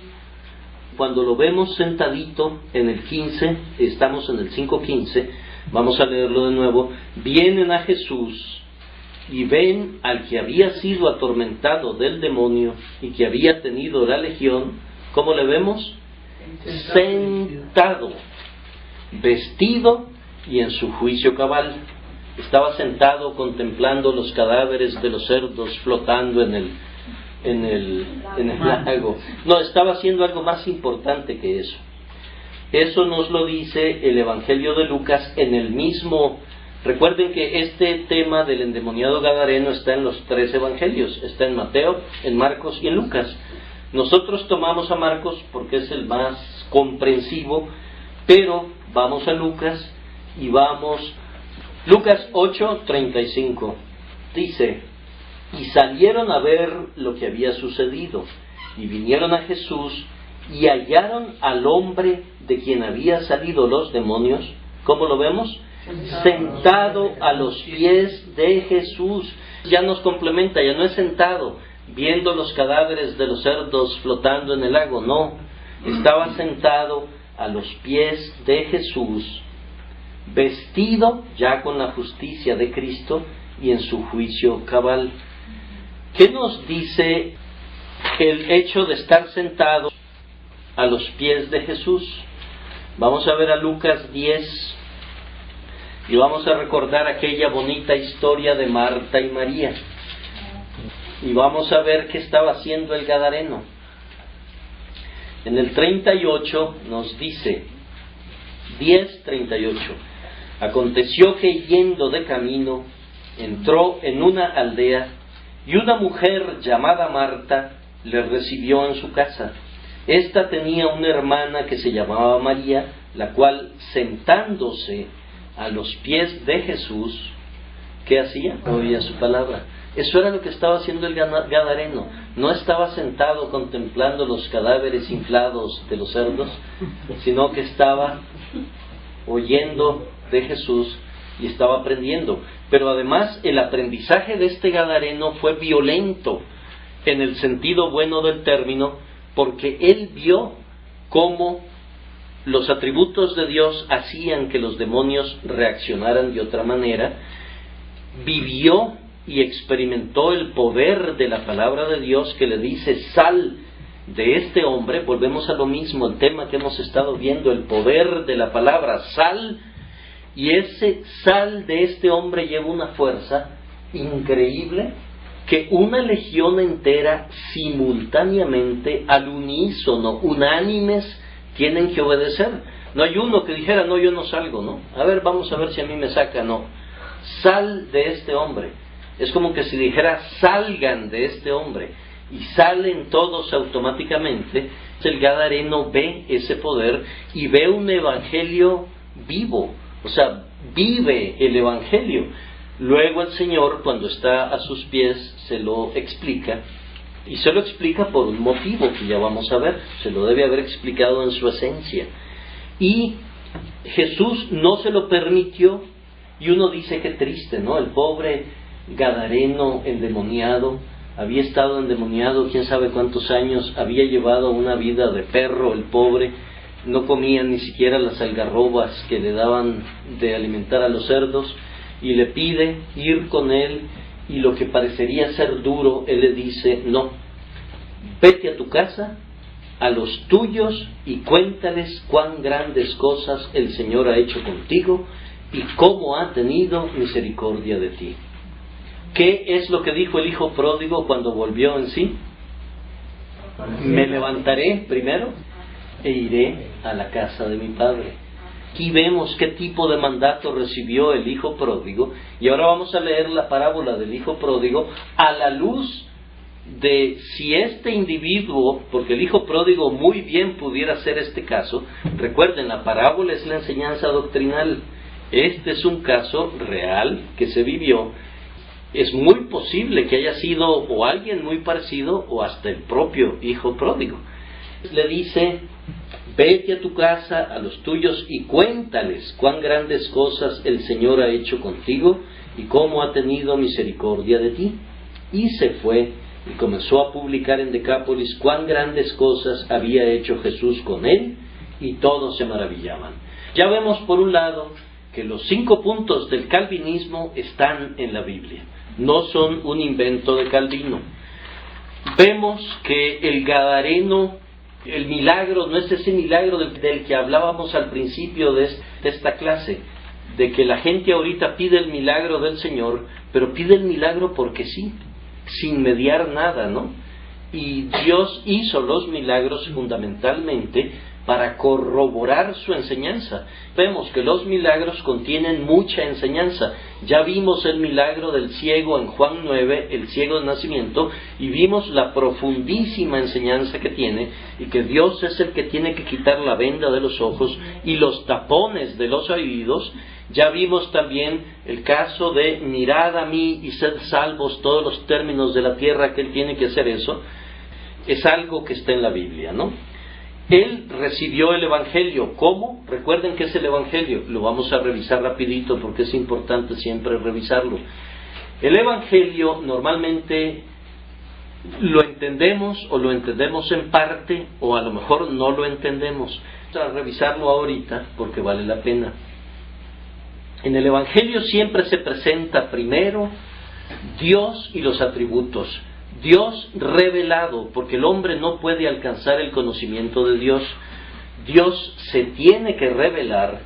cuando lo vemos sentadito en el 15, estamos en el 5:15, vamos a leerlo de nuevo, vienen a Jesús y ven al que había sido atormentado del demonio y que había tenido la legión, ¿cómo le vemos? Sentado, vestido y en su juicio cabal. Estaba sentado contemplando los cadáveres de los cerdos flotando en el lago. No, estaba haciendo algo más importante que eso. Eso nos lo dice el Evangelio de Lucas en el mismo. Recuerden que este tema del endemoniado gadareno está en los 3 evangelios, está en Mateo, en Marcos y en Lucas. Nosotros tomamos a Marcos porque es el más comprensivo, pero vamos a Lucas y vamos. Lucas 8:35 dice, y salieron a ver lo que había sucedido, y vinieron a Jesús, y hallaron al hombre de quien había salido los demonios. ¿Cómo lo vemos? Sentado a los pies de Jesús. Ya nos complementa, ya no es sentado viendo los cadáveres de los cerdos flotando en el lago, no, estaba sentado a los pies de Jesús, vestido ya con la justicia de Cristo y en su juicio cabal. ¿Qué nos dice el hecho de estar sentado a los pies de Jesús? Vamos a ver a Lucas 10 y vamos a recordar aquella bonita historia de Marta y María. Y vamos a ver qué estaba haciendo el gadareno. En el 38 nos dice, 10:38, aconteció que yendo de camino, entró en una aldea, y una mujer llamada Marta le recibió en su casa. Esta tenía una hermana que se llamaba María, la cual, sentándose a los pies de Jesús, ¿qué hacía? Oía su palabra. Eso era lo que estaba haciendo el gadareno. No estaba sentado contemplando los cadáveres inflados de los cerdos, sino que estaba oyendo de Jesús y estaba aprendiendo. Pero además el aprendizaje de este gadareno fue violento en el sentido bueno del término, porque él vio cómo los atributos de Dios hacían que los demonios reaccionaran de otra manera, vivió y experimentó el poder de la palabra de Dios que le dice, sal de este hombre. Volvemos a lo mismo, el tema que hemos estado viendo, el poder de la palabra, sal, y ese sal de este hombre lleva una fuerza increíble que una legión entera simultáneamente, al unísono, unánimes, tienen que obedecer. No hay uno que dijera, no, yo no salgo, ¿no? A ver, vamos a ver si a mí me saca, no. Sal de este hombre. Es como que si dijera, salgan de este hombre. Y salen todos automáticamente. El gadareno ve ese poder y ve un evangelio vivo. O sea, vive el evangelio. Luego el Señor, cuando está a sus pies, se lo explica. Y se lo explica por un motivo que ya vamos a ver. Se lo debe haber explicado en su esencia. Y Jesús no se lo permitió. Y uno dice, qué triste, ¿no? El pobre gadareno endemoniado, había estado endemoniado quién sabe cuántos años, había llevado una vida de perro, el pobre, no comía ni siquiera las algarrobas que le daban de alimentar a los cerdos, y le pide ir con él, y lo que parecería ser duro, él le dice, no, vete a tu casa, a los tuyos, y cuéntales cuán grandes cosas el Señor ha hecho contigo, y cómo ha tenido misericordia de ti. ¿Qué es lo que dijo el hijo pródigo cuando volvió en sí? Me levantaré primero e iré a la casa de mi padre. Aquí vemos qué tipo de mandato recibió el hijo pródigo, y ahora vamos a leer la parábola del hijo pródigo a la luz de si este individuo, porque el hijo pródigo muy bien pudiera ser este caso. Recuerden, la parábola es la enseñanza doctrinal. Este es un caso real que se vivió. Es muy posible que haya sido o alguien muy parecido o hasta el propio hijo pródigo. Le dice, vete a tu casa, a los tuyos, y cuéntales cuán grandes cosas el Señor ha hecho contigo y cómo ha tenido misericordia de ti. Y se fue y comenzó a publicar en Decápolis cuán grandes cosas había hecho Jesús con él, y todos se maravillaban. Ya vemos por un lado que los 5 puntos del calvinismo están en la Biblia, no son un invento de Calvino. Vemos que el gadareno, el milagro, no es ese milagro del que hablábamos al principio de esta clase, de que la gente ahorita pide el milagro del Señor, pero pide el milagro porque sí, sin mediar nada, ¿no? Y Dios hizo los milagros fundamentalmente para corroborar su enseñanza. Vemos que los milagros contienen mucha enseñanza. Ya vimos el milagro del ciego en Juan 9, el ciego de nacimiento, y vimos la profundísima enseñanza que tiene, y que Dios es el que tiene que quitar la venda de los ojos y los tapones de los oídos. Ya vimos también el caso de mirad a mí y sed salvos todos los términos de la tierra, que Él tiene que hacer eso. Es algo que está en la Biblia, ¿no? Él recibió el Evangelio. ¿Cómo? Recuerden que es el Evangelio. Lo vamos a revisar rapidito porque es importante siempre revisarlo. El Evangelio normalmente lo entendemos o lo entendemos en parte, o a lo mejor no lo entendemos. Vamos a revisarlo ahorita porque vale la pena. En el Evangelio siempre se presenta primero Dios y los atributos. Dios revelado, porque el hombre no puede alcanzar el conocimiento de Dios. Dios se tiene que revelar,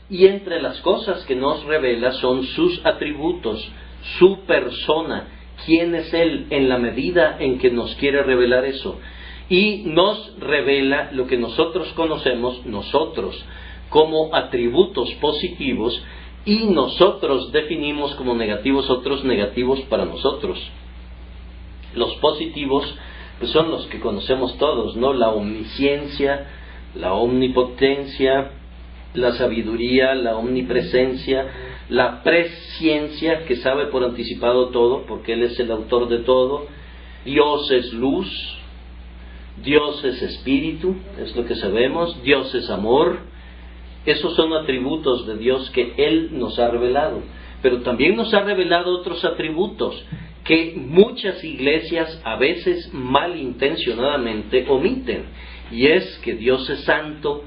y entre las cosas que nos revela son sus atributos, su persona, quién es Él en la medida en que nos quiere revelar eso. Y nos revela lo que nosotros conocemos, nosotros, como atributos positivos, y nosotros definimos como negativos otros negativos para nosotros. Los positivos pues son los que conocemos todos, ¿no? La omnisciencia, la omnipotencia, la sabiduría, la omnipresencia, la presciencia, que sabe por anticipado todo, porque Él es el autor de todo. Dios es luz, Dios es espíritu, es lo que sabemos. Dios es amor. Esos son atributos de Dios que Él nos ha revelado. Pero también nos ha revelado otros atributos que muchas iglesias a veces malintencionadamente omiten. Y es que Dios es santo,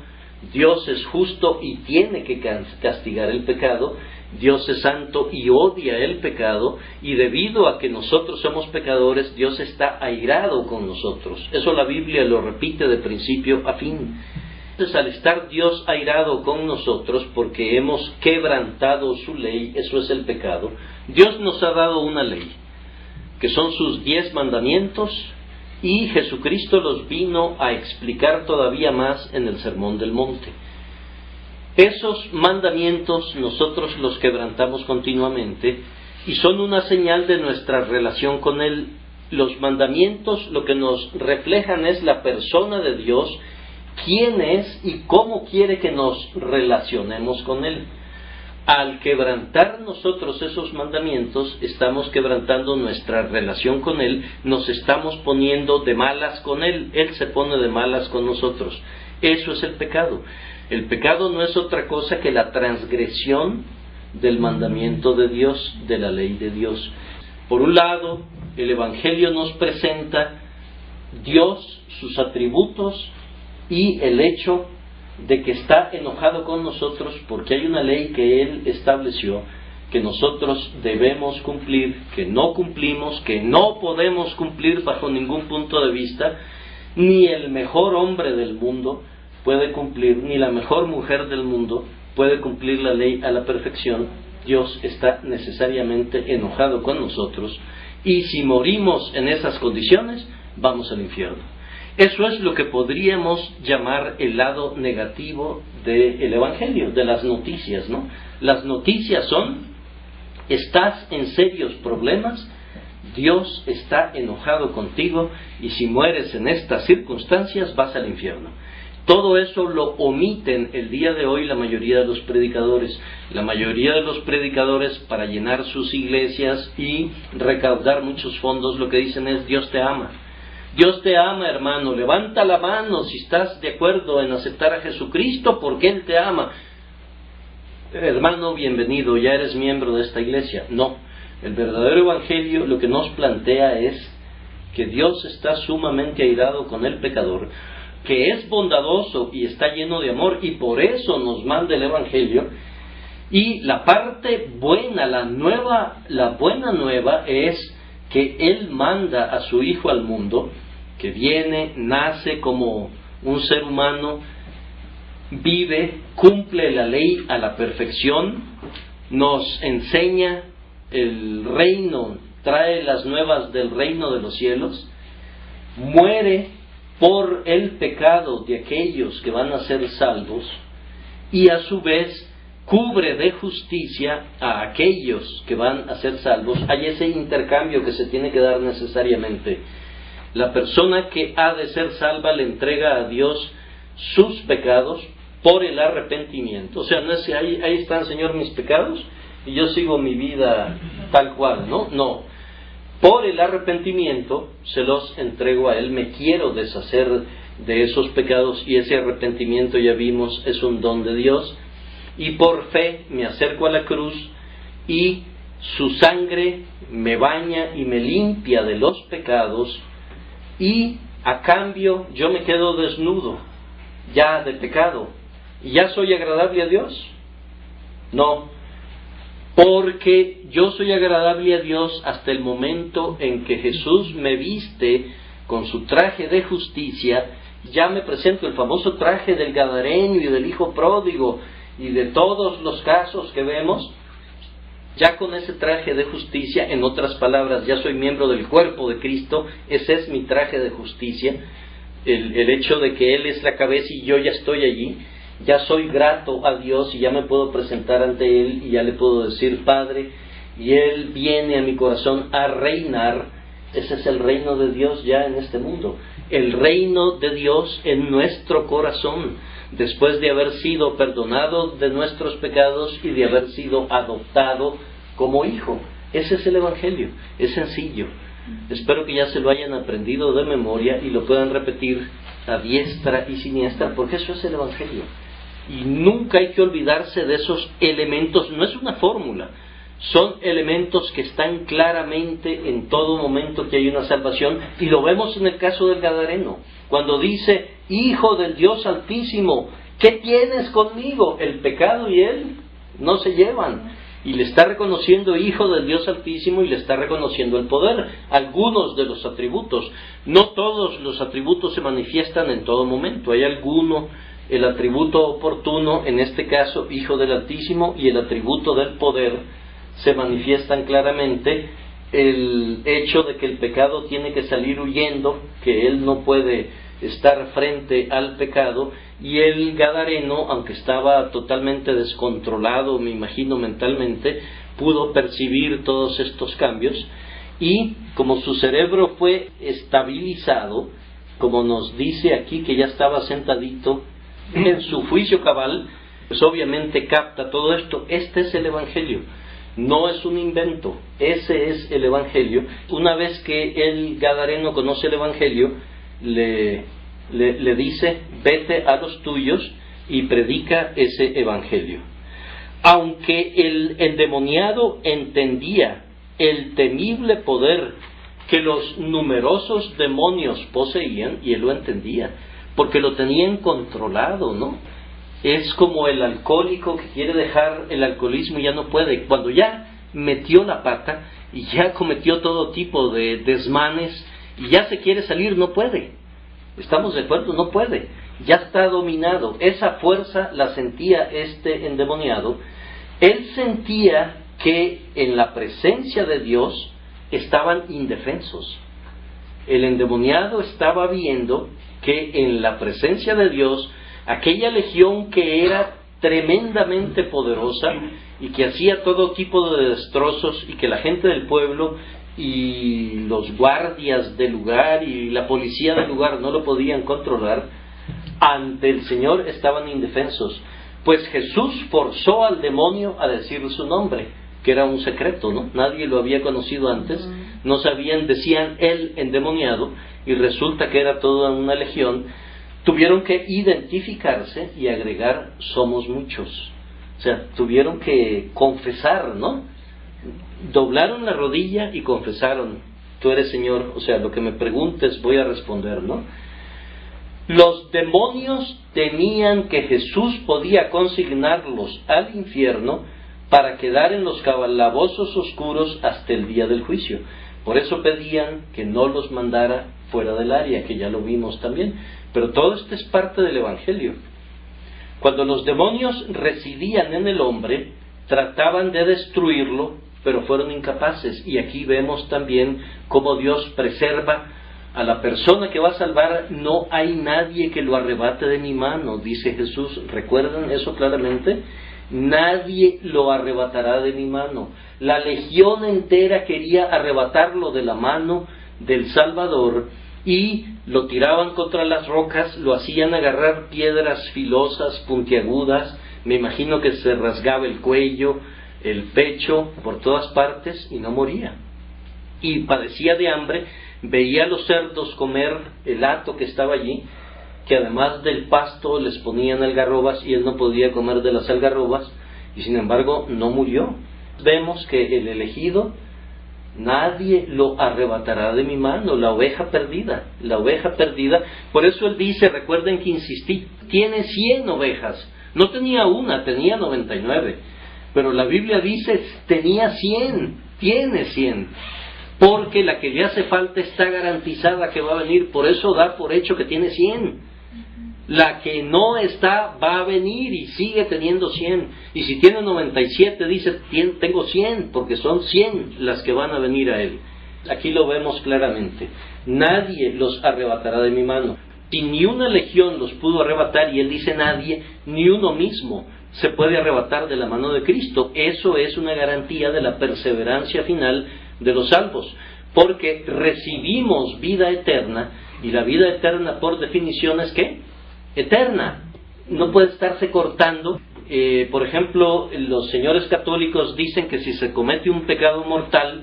Dios es justo y tiene que castigar el pecado. Dios es santo y odia el pecado, y debido a que nosotros somos pecadores, Dios está airado con nosotros. Eso la Biblia lo repite de principio a fin. Entonces, al estar Dios airado con nosotros porque hemos quebrantado su ley, eso es el pecado, Dios nos ha dado una ley, que son sus 10 mandamientos, y Jesucristo los vino a explicar todavía más en el Sermón del Monte. Esos mandamientos nosotros los quebrantamos continuamente, y son una señal de nuestra relación con Él. Los mandamientos lo que nos reflejan es la persona de Dios, quién es y cómo quiere que nos relacionemos con Él. Al quebrantar nosotros esos mandamientos, estamos quebrantando nuestra relación con Él, nos estamos poniendo de malas con Él, Él se pone de malas con nosotros. Eso es el pecado. El pecado no es otra cosa que la transgresión del mandamiento de Dios, de la ley de Dios. Por un lado, el Evangelio nos presenta Dios, sus atributos, y el hecho de que está enojado con nosotros porque hay una ley que Él estableció, que nosotros debemos cumplir, que no cumplimos, que no podemos cumplir bajo ningún punto de vista. Ni el mejor hombre del mundo puede cumplir, ni la mejor mujer del mundo puede cumplir la ley a la perfección. Dios está necesariamente enojado con nosotros, y si morimos en esas condiciones, vamos al infierno. Eso es lo que podríamos llamar el lado negativo del Evangelio, de las noticias, ¿no? Las noticias son: estás en serios problemas, Dios está enojado contigo, y si mueres en estas circunstancias vas al infierno. Todo eso lo omiten el día de hoy la mayoría de los predicadores. La mayoría de los predicadores, para llenar sus iglesias y recaudar muchos fondos, lo que dicen es: Dios te ama. Dios te ama, hermano, levanta la mano si estás de acuerdo en aceptar a Jesucristo porque Él te ama. Hermano, bienvenido, ya eres miembro de esta iglesia. No, el verdadero Evangelio lo que nos plantea es que Dios está sumamente airado con el pecador, que es bondadoso y está lleno de amor, y por eso nos manda el Evangelio. Y la parte buena, la buena nueva es que Él manda a su Hijo al mundo, que viene, nace como un ser humano, vive, cumple la ley a la perfección, nos enseña el reino, trae las nuevas del reino de los cielos, muere por el pecado de aquellos que van a ser salvos, y a su vez cubre de justicia a aquellos que van a ser salvos. Hay ese intercambio que se tiene que dar necesariamente. La persona que ha de ser salva le entrega a Dios sus pecados por el arrepentimiento. O sea, no es que ahí están, Señor, mis pecados y yo sigo mi vida tal cual, ¿no? No. Por el arrepentimiento se los entrego a Él. Me quiero deshacer de esos pecados, y ese arrepentimiento, ya vimos, es un don de Dios. Y por fe me acerco a la cruz, y su sangre me baña y me limpia de los pecados, y a cambio yo me quedo desnudo ya de pecado, y ya soy agradable a Dios. No, porque yo soy agradable a Dios hasta el momento en que Jesús me viste con su traje de justicia. Ya me presento, el famoso traje del Gadareno y del hijo pródigo y de todos los casos que vemos, ya con ese traje de justicia. En otras palabras, ya soy miembro del cuerpo de Cristo. Ese es mi traje de justicia, el hecho de que Él es la cabeza y yo ya estoy allí. Ya soy grato a Dios y ya me puedo presentar ante Él y ya le puedo decir Padre, y Él viene a mi corazón a reinar. Ese es el reino de Dios ya en este mundo, el reino de Dios en nuestro corazón, después de haber sido perdonado de nuestros pecados y de haber sido adoptado como hijo. Ese es el Evangelio, es sencillo. Espero que ya se lo hayan aprendido de memoria y lo puedan repetir a diestra y siniestra, porque eso es el Evangelio. Y nunca hay que olvidarse de esos elementos. No es una fórmula, son elementos que están claramente en todo momento que hay una salvación, y lo vemos en el caso del Gadareno, cuando dice: Hijo del Dios Altísimo, ¿qué tienes conmigo? El pecado y Él no se llevan, y le está reconociendo Hijo del Dios Altísimo, y le está reconociendo el poder, algunos de los atributos. No todos los atributos se manifiestan en todo momento, hay alguno, el atributo oportuno, en este caso Hijo del Altísimo, y el atributo del poder se manifiestan claramente. El hecho de que el pecado tiene que salir huyendo, que él no puede estar frente al pecado, y el Gadareno, aunque estaba totalmente descontrolado, me imagino mentalmente, pudo percibir todos estos cambios, y como su cerebro fue estabilizado, como nos dice aquí que ya estaba sentadito en su juicio cabal, pues obviamente capta todo esto. Este es el Evangelio, no es un invento, ese es el Evangelio. Una vez que el Gadareno conoce el Evangelio, le dice: vete a los tuyos y predica ese Evangelio. Aunque el endemoniado entendía el temible poder que los numerosos demonios poseían, y él lo entendía, porque lo tenían controlado, ¿no? Es como el alcohólico que quiere dejar el alcoholismo y ya no puede. Cuando ya metió la pata y ya cometió todo tipo de desmanes y ya se quiere salir, no puede. ¿Estamos de acuerdo? No puede. Ya está dominado. Esa fuerza la sentía este endemoniado. Él sentía que en la presencia de Dios estaban indefensos. El endemoniado estaba viendo que en la presencia de Dios, aquella legión que era tremendamente poderosa y que hacía todo tipo de destrozos, y que la gente del pueblo y los guardias del lugar y la policía del lugar no lo podían controlar, ante el Señor estaban indefensos. Pues Jesús forzó al demonio a decir su nombre, que era un secreto, ¿no? Nadie lo había conocido antes, no sabían, decían el endemoniado, y resulta que era toda una legión. Tuvieron que identificarse y agregar: somos muchos. O sea, tuvieron que confesar, ¿no? Doblaron la rodilla y confesaron: tú eres Señor, o sea, lo que me preguntes voy a responder, ¿no? Los demonios temían que Jesús podía consignarlos al infierno para quedar en los calabozos oscuros hasta el día del juicio. Por eso pedían que no los mandara fuera del área, que ya lo vimos también. Pero todo esto es parte del Evangelio. Cuando los demonios residían en el hombre, trataban de destruirlo, pero fueron incapaces. Y aquí vemos también cómo Dios preserva a la persona que va a salvar. No hay nadie que lo arrebate de mi mano, dice Jesús. ¿Recuerdan eso claramente? Nadie lo arrebatará de mi mano. La legión entera quería arrebatarlo de la mano del Salvador y lo tiraban contra las rocas, lo hacían agarrar piedras filosas, puntiagudas. Me imagino que se rasgaba el cuello, el pecho, por todas partes, y no moría. Y padecía de hambre, veía a los cerdos comer el hato que estaba allí, que además del pasto les ponían algarrobas y él no podía comer de las algarrobas, y sin embargo no murió. Vemos que el elegido, nadie lo arrebatará de mi mano, la oveja perdida. Por eso él dice, recuerden que insistí, tiene 100 ovejas, no tenía una, tenía 99, pero la Biblia dice, tenía 100, tiene 100, porque la que le hace falta está garantizada que va a venir, por eso da por hecho que tiene 100. La que no está va a venir y sigue teniendo 100. Y si tiene 97 dice, tengo 100, porque son 100 las que van a venir a él. Aquí lo vemos claramente. Nadie los arrebatará de mi mano. Si ni una legión los pudo arrebatar, y él dice nadie, ni uno mismo se puede arrebatar de la mano de Cristo. Eso es una garantía de la perseverancia final de los salvos, porque recibimos vida eterna, y la vida eterna por definición es ¿qué? Eterna, no puede estarse cortando. Por ejemplo, los señores católicos dicen que si se comete un pecado mortal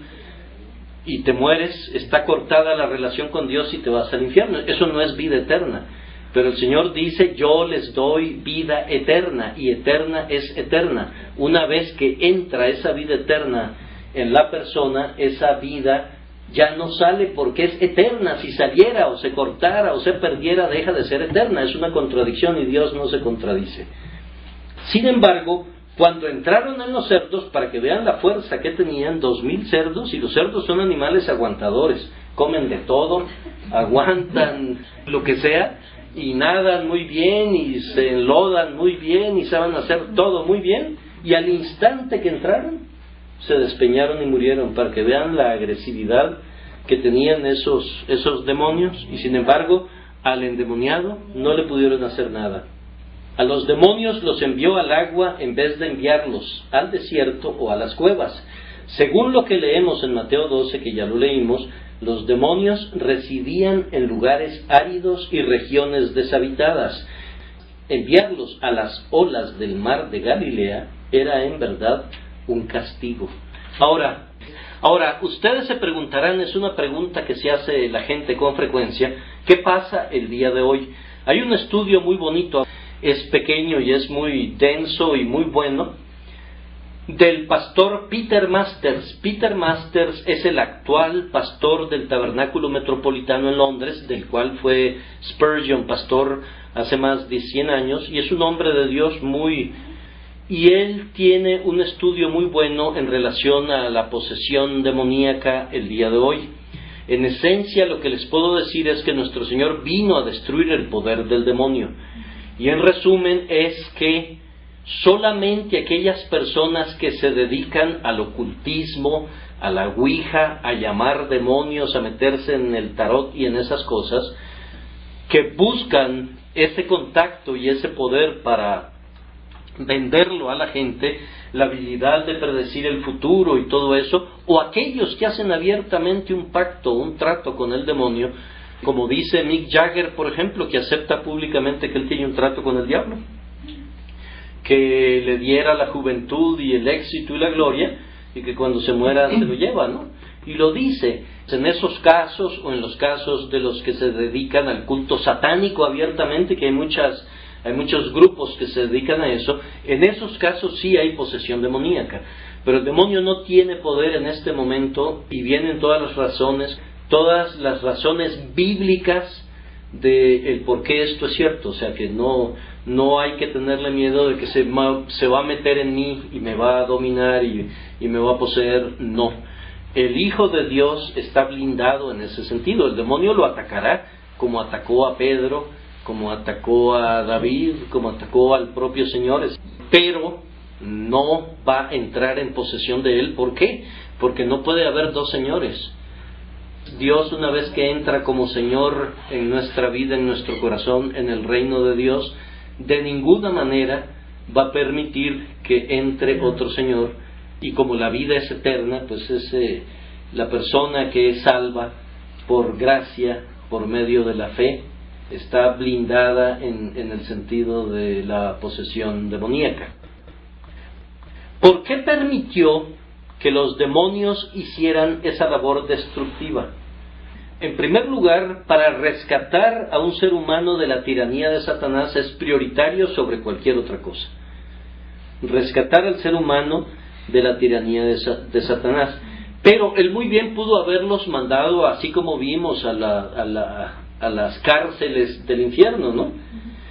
y te mueres, está cortada la relación con Dios y te vas al infierno. Eso no es vida eterna. Pero el Señor dice, yo les doy vida eterna, y eterna es eterna. Una vez que entra esa vida eterna en la persona, esa vida ya no sale porque es eterna. Si saliera o se cortara o se perdiera, deja de ser eterna. Es una contradicción y Dios no se contradice. Sin embargo, cuando entraron en los cerdos, para que vean la fuerza que tenían, 2000 cerdos, y los cerdos son animales aguantadores, comen de todo, aguantan lo que sea, y nadan muy bien, y se enlodan muy bien, y saben hacer todo muy bien, y al instante que entraron, se despeñaron y murieron, para que vean la agresividad que tenían esos demonios. Y sin embargo, al endemoniado no le pudieron hacer nada. A los demonios los envió al agua en vez de enviarlos al desierto o a las cuevas. Según lo que leemos en Mateo 12, que ya lo leímos, los demonios residían en lugares áridos y regiones deshabitadas. Enviarlos a las olas del mar de Galilea era en verdad un castigo. Ahora, ustedes se preguntarán, es una pregunta que se hace la gente con frecuencia, ¿qué pasa el día de hoy? Hay un estudio muy bonito, es pequeño y es muy denso y muy bueno, del pastor Peter Masters. Peter Masters es el actual pastor del Tabernáculo Metropolitano en Londres, del cual fue Spurgeon pastor hace más de 100 años, y es un hombre de Dios y él tiene un estudio muy bueno en relación a la posesión demoníaca el día de hoy. En esencia, lo que les puedo decir es que nuestro Señor vino a destruir el poder del demonio. Y en resumen es que solamente aquellas personas que se dedican al ocultismo, a la ouija, a llamar demonios, a meterse en el tarot y en esas cosas, que buscan ese contacto y ese poder para venderlo a la gente, la habilidad de predecir el futuro y todo eso, o aquellos que hacen abiertamente un pacto, un trato con el demonio, como dice Mick Jagger, por ejemplo, que acepta públicamente que él tiene un trato con el diablo, que le diera la juventud y el éxito y la gloria, y que cuando se muera se lo lleva, ¿no? Y lo dice. En esos casos, o en los casos de los que se dedican al culto satánico abiertamente, que hay muchos grupos que se dedican a eso, en esos casos sí hay posesión demoníaca. Pero el demonio no tiene poder en este momento, y vienen todas las razones todas las razones bíblicas de el por qué esto es cierto. O sea que no hay que tenerle miedo de que se va a meter en mí y me va a dominar y me va a poseer. No. El Hijo de Dios está blindado en ese sentido. El demonio lo atacará como atacó a Pedro, como atacó a David, como atacó al propio Señor, pero no va a entrar en posesión de él. ¿Por qué? Porque no puede haber dos señores. Dios, una vez que entra como Señor en nuestra vida, en nuestro corazón, en el reino de Dios, de ninguna manera va a permitir que entre otro Señor. Y como la vida es eterna, pues es la persona que es salva por gracia, por medio de la fe, está blindada en el sentido de la posesión demoníaca. ¿Por qué permitió que los demonios hicieran esa labor destructiva? En primer lugar, para rescatar a un ser humano de la tiranía de Satanás es prioritario sobre cualquier otra cosa. Rescatar al ser humano de la tiranía de Satanás. Pero él muy bien pudo haberlos mandado, así como vimos, a las cárceles del infierno, ¿no?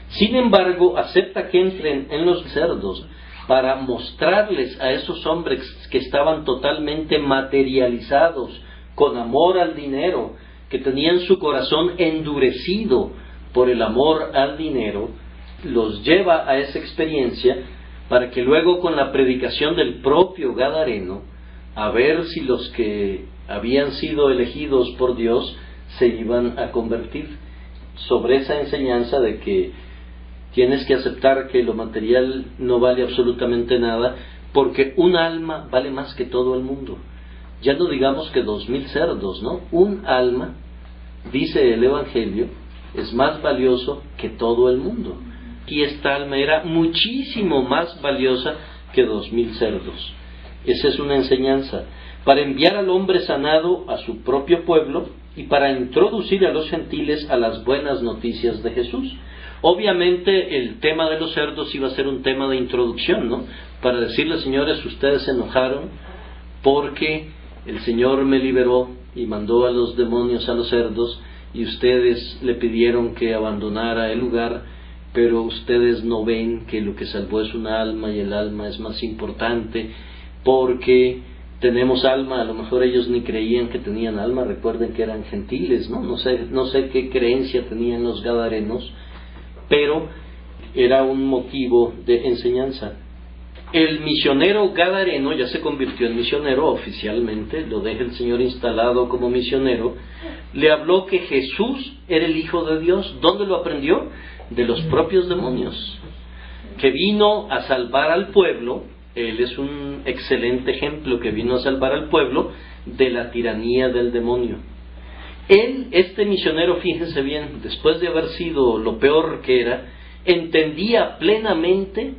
Sin embargo, acepta que entren en los cerdos para mostrarles a esos hombres que estaban totalmente materializados, con amor al dinero, que tenían su corazón endurecido por el amor al dinero, los lleva a esa experiencia para que luego con la predicación del propio Gadareno, a ver si los que habían sido elegidos por Dios se iban a convertir, sobre esa enseñanza de que tienes que aceptar que lo material no vale absolutamente nada, porque un alma vale más que todo el mundo. Ya no digamos que 2000 cerdos, ¿no? Un alma, dice el Evangelio, es más valioso que todo el mundo. Y esta alma era muchísimo más valiosa que 2000 cerdos. Esa es una enseñanza para enviar al hombre sanado a su propio pueblo y para introducir a los gentiles a las buenas noticias de Jesús. Obviamente el tema de los cerdos iba a ser un tema de introducción, ¿no? Para decirles, señores, ustedes se enojaron porque el Señor me liberó y mandó a los demonios a los cerdos, y ustedes le pidieron que abandonara el lugar, pero ustedes no ven que lo que salvó es un alma, y el alma es más importante, porque tenemos alma. A lo mejor ellos ni creían que tenían alma. Recuerden que eran gentiles, ¿no? No sé qué creencia tenían los gadarenos, pero era un motivo de enseñanza. El misionero gadareno ya se convirtió en misionero oficialmente, lo deja el Señor instalado como misionero. Le habló que Jesús era el Hijo de Dios. ¿Dónde lo aprendió? De los propios demonios. Que vino a salvar al pueblo. Él es un excelente ejemplo, que vino a salvar al pueblo de la tiranía del demonio. Él, este misionero, fíjense bien, después de haber sido lo peor que era, entendía plenamente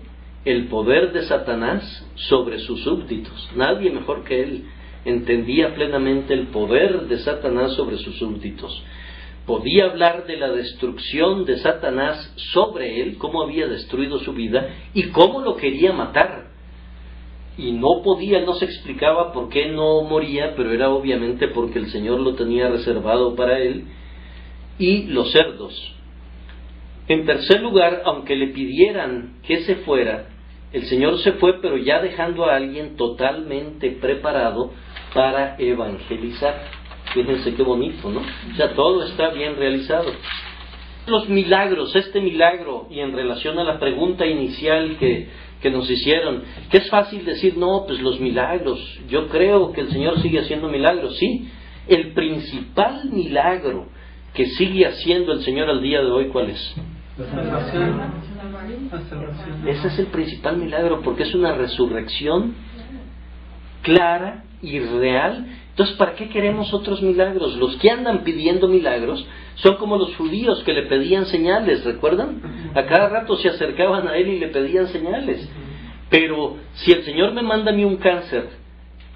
el poder de Satanás sobre sus súbditos. Nadie mejor que él entendía plenamente el poder de Satanás sobre sus súbditos. Podía hablar de la destrucción de Satanás sobre él, cómo había destruido su vida y cómo lo quería matar. Y no se explicaba por qué no moría, pero era obviamente porque el Señor lo tenía reservado para él. Y los cerdos. En tercer lugar, aunque le pidieran que se fuera, el Señor se fue, pero ya dejando a alguien totalmente preparado para evangelizar. Fíjense qué bonito, ¿no? O sea, todo está bien realizado. Los milagros, este milagro, y en relación a la pregunta inicial que nos hicieron, que es fácil decir, no, pues los milagros, yo creo que el Señor sigue haciendo milagros. Sí, el principal milagro que sigue haciendo el Señor al día de hoy, ¿cuál es? La salvación. Ese es el principal milagro, porque es una resurrección clara y real. Entonces, ¿para qué queremos otros milagros? Los que andan pidiendo milagros son como los judíos que le pedían señales, ¿recuerdan? A cada rato se acercaban a él y le pedían señales. Pero si el Señor me manda a mí un cáncer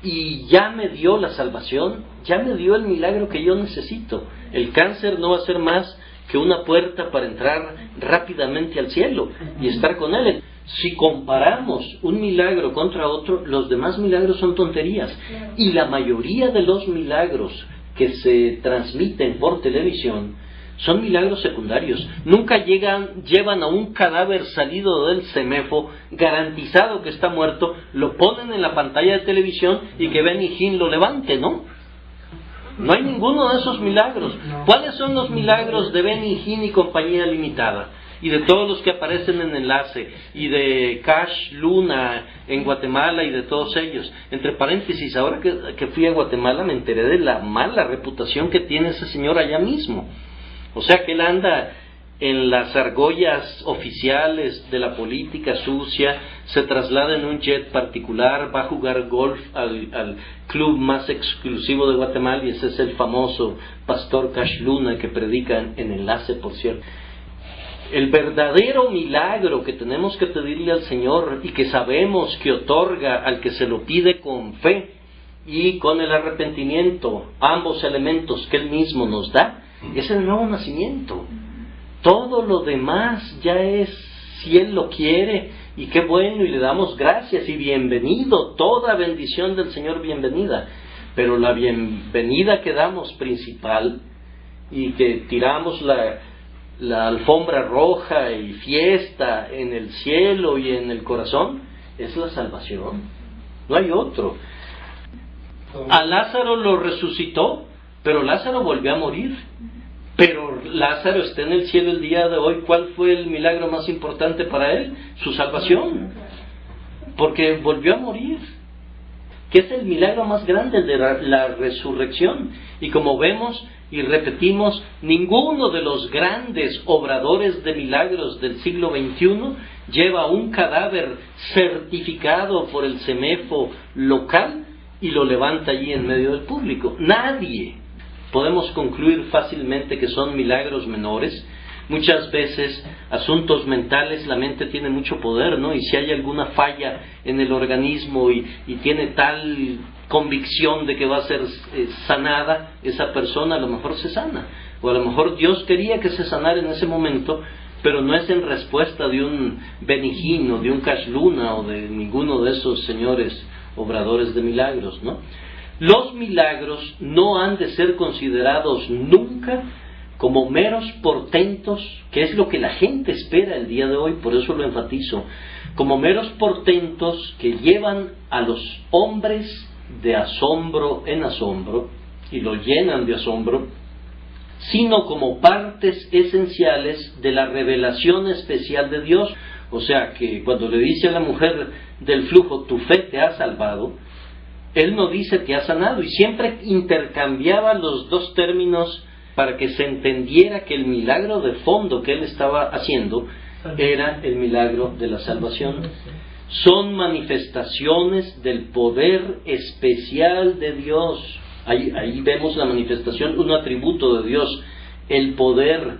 y ya me dio la salvación, ya me dio el milagro que yo necesito. El cáncer no va a ser más que una puerta para entrar rápidamente al cielo y estar con Él. Si comparamos un milagro contra otro, los demás milagros son tonterías. Y la mayoría de los milagros que se transmiten por televisión son milagros secundarios. Nunca llevan a un cadáver salido del CEMEFO, garantizado que está muerto, lo ponen en la pantalla de televisión y que Benny Hinn lo levante, ¿no? No hay ninguno de esos milagros. ¿Cuáles son los milagros de Benny Hinn y compañía limitada? Y de todos los que aparecen en Enlace, y de Cash Luna en Guatemala, y de todos ellos. Entre paréntesis, ahora que fui a Guatemala me enteré de la mala reputación que tiene ese señor allá mismo. O sea que él anda en las argollas oficiales de la política sucia, se traslada en un jet particular, va a jugar golf al club más exclusivo de Guatemala, y ese es el famoso pastor Cash Luna que predica en Enlace, por cierto. El verdadero milagro que tenemos que pedirle al Señor y que sabemos que otorga al que se lo pide con fe y con el arrepentimiento, ambos elementos que Él mismo nos da, es el nuevo nacimiento. Todo lo demás ya es, si Él lo quiere, y qué bueno, y le damos gracias y bienvenido, toda bendición del Señor bienvenida. Pero la bienvenida que damos principal, y que tiramos la alfombra roja y fiesta en el cielo y en el corazón, es la salvación. No hay otro. A Lázaro lo resucitó, pero Lázaro volvió a morir. Pero Lázaro está en el cielo el día de hoy. ¿Cuál fue el milagro más importante para él? Su salvación. Porque volvió a morir, que es el milagro más grande de la resurrección. Y como vemos y repetimos, ninguno de los grandes obradores de milagros del siglo XXI lleva un cadáver certificado por el CEMEFO local y lo levanta allí en medio del público. Nadie. Podemos concluir fácilmente que son milagros menores. Muchas veces, asuntos mentales, la mente tiene mucho poder, ¿no? Y si hay alguna falla en el organismo y tiene tal convicción de que va a ser sanada, esa persona a lo mejor se sana. O a lo mejor Dios quería que se sanara en ese momento, pero no es en respuesta de un Benny Hinn o de un Cash Luna o de ninguno de esos señores obradores de milagros, ¿no? Los milagros no han de ser considerados nunca como meros portentos, que es lo que la gente espera el día de hoy, por eso lo enfatizo, como meros portentos que llevan a los hombres de asombro en asombro y lo llenan de asombro, sino como partes esenciales de la revelación especial de Dios. O sea que cuando le dice a la mujer del flujo, tu fe te ha salvado, Él no dice te ha sanado, y siempre intercambiaba los dos términos para que se entendiera que el milagro de fondo que Él estaba haciendo era el milagro de la salvación. Son manifestaciones del poder especial de Dios. Ahí vemos la manifestación, un atributo de Dios, el poder,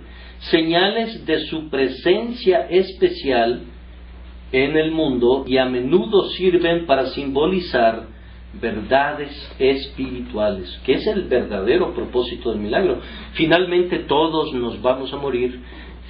señales de su presencia especial en el mundo, y a menudo sirven para simbolizar verdades espirituales, que es el verdadero propósito del milagro. Finalmente todos nos vamos a morir,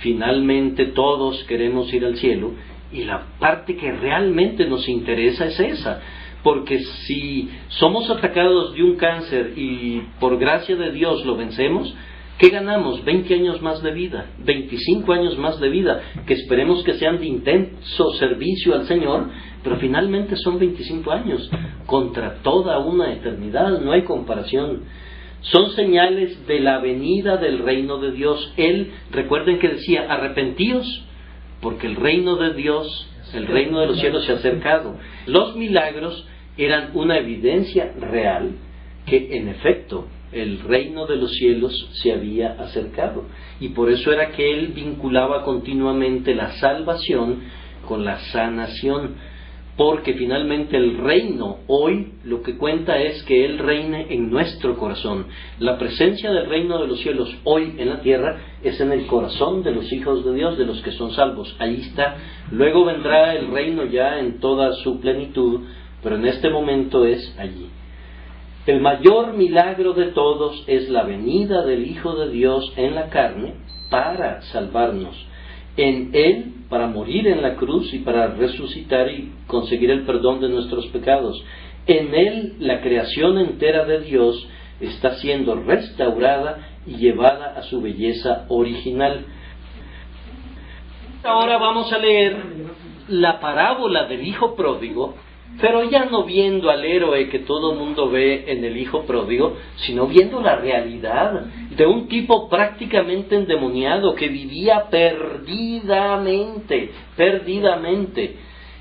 finalmente todos queremos ir al cielo, y la parte que realmente nos interesa es esa, porque si somos atacados de un cáncer y por gracia de Dios lo vencemos, ¿qué ganamos? 20 años más de vida, 25 años más de vida, que esperemos que sean de intenso servicio al Señor, pero finalmente son 25 años, contra toda una eternidad, no hay comparación. Son señales de la venida del reino de Dios. Él, recuerden que decía, arrepentíos, porque el reino de Dios, el reino de los cielos se ha acercado. Los milagros eran una evidencia real que, en efecto, el reino de los cielos se había acercado. Y por eso era que él vinculaba continuamente la salvación con la sanación. Porque finalmente el reino hoy lo que cuenta es que Él reine en nuestro corazón. La presencia del reino de los cielos hoy en la tierra es en el corazón de los hijos de Dios, de los que son salvos. Ahí está. Luego vendrá el reino ya en toda su plenitud, pero en este momento es allí. El mayor milagro de todos es la venida del Hijo de Dios en la carne para salvarnos. En Él, para morir en la cruz y para resucitar y conseguir el perdón de nuestros pecados. En Él, la creación entera de Dios está siendo restaurada y llevada a su belleza original. Ahora vamos a leer la parábola del hijo pródigo, pero ya no viendo al héroe que todo mundo ve en el hijo pródigo, sino viendo la realidad de un tipo prácticamente endemoniado que vivía perdidamente.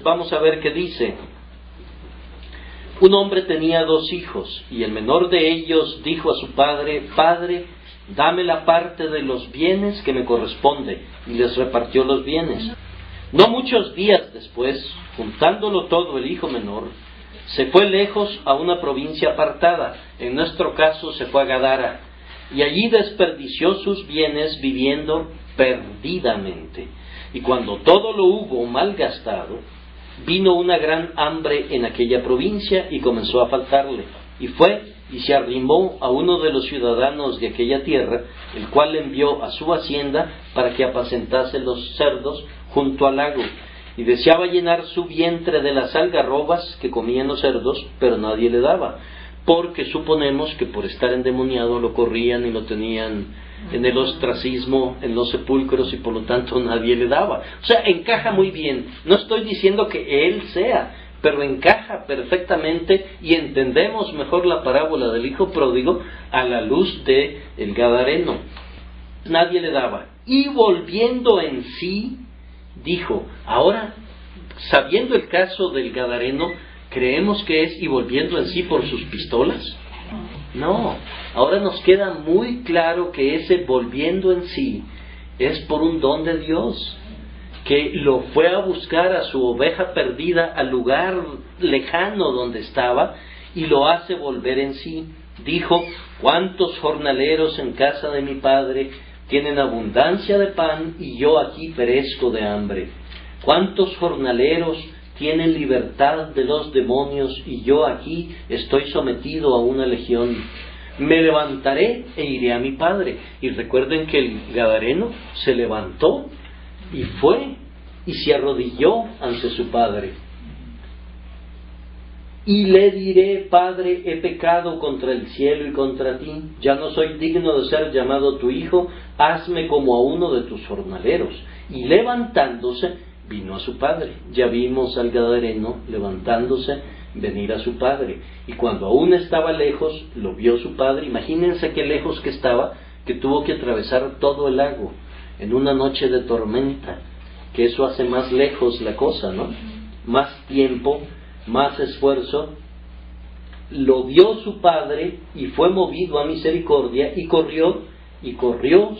Vamos a ver qué dice. Un hombre tenía 2 hijos, y el menor de ellos dijo a su padre: Padre, dame la parte de los bienes que me corresponde, y les repartió los bienes. No muchos días después, juntándolo todo el hijo menor, se fue lejos a una provincia apartada, en nuestro caso se fue a Gadara, y allí desperdició sus bienes viviendo perdidamente. Y cuando todo lo hubo malgastado, vino una gran hambre en aquella provincia y comenzó a faltarle, y fue y se arrimó a uno de los ciudadanos de aquella tierra, el cual le envió a su hacienda para que apacentase los cerdos junto al lago, y deseaba llenar su vientre de las algarrobas que comían los cerdos, pero nadie le daba, porque suponemos que por estar endemoniado lo corrían y lo tenían en el ostracismo, en los sepulcros, y por lo tanto nadie le daba. O sea, encaja muy bien. No estoy diciendo que él sea, pero encaja perfectamente y entendemos mejor la parábola del hijo pródigo a la luz de el gadareno. Nadie le daba. Y volviendo en sí, dijo, ahora, sabiendo el caso del gadareno, ¿creemos que es y volviendo en sí por sus pistolas? No, ahora nos queda muy claro que ese volviendo en sí es por un don de Dios, que lo fue a buscar a su oveja perdida al lugar lejano donde estaba y lo hace volver en sí. Dijo: ¿cuántos jornaleros en casa de mi padre tienen abundancia de pan y yo aquí perezco de hambre? ¿Cuántos jornaleros tienen libertad de los demonios y yo aquí estoy sometido a una legión? Me levantaré e iré a mi padre. Y recuerden que el gadareno se levantó y fue y se arrodilló ante su padre. Y le diré: Padre, he pecado contra el cielo y contra ti, ya no soy digno de ser llamado tu hijo, hazme como a uno de tus jornaleros. Y levantándose, vino a su padre. Ya vimos al gadareno levantándose, venir a su padre. Y cuando aún estaba lejos, lo vio su padre. Imagínense qué lejos que estaba, que tuvo que atravesar todo el lago en una noche de tormenta, que eso hace más lejos la cosa, ¿no? Más tiempo, más esfuerzo. Lo vio su padre y fue movido a misericordia y corrió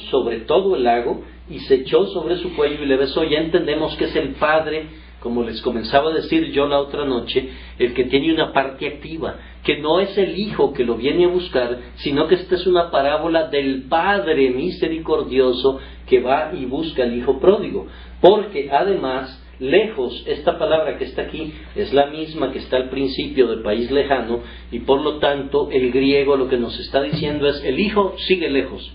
sobre todo el lago y se echó sobre su cuello y le besó. Ya entendemos que es el padre, como les comenzaba a decir yo la otra noche, el que tiene una parte activa, que no es el hijo que lo viene a buscar, sino que esta es una parábola del padre misericordioso que va y busca al hijo pródigo. Porque además, lejos, esta palabra que está aquí es la misma que está al principio del país lejano, y por lo tanto el griego lo que nos está diciendo es: el hijo sigue lejos.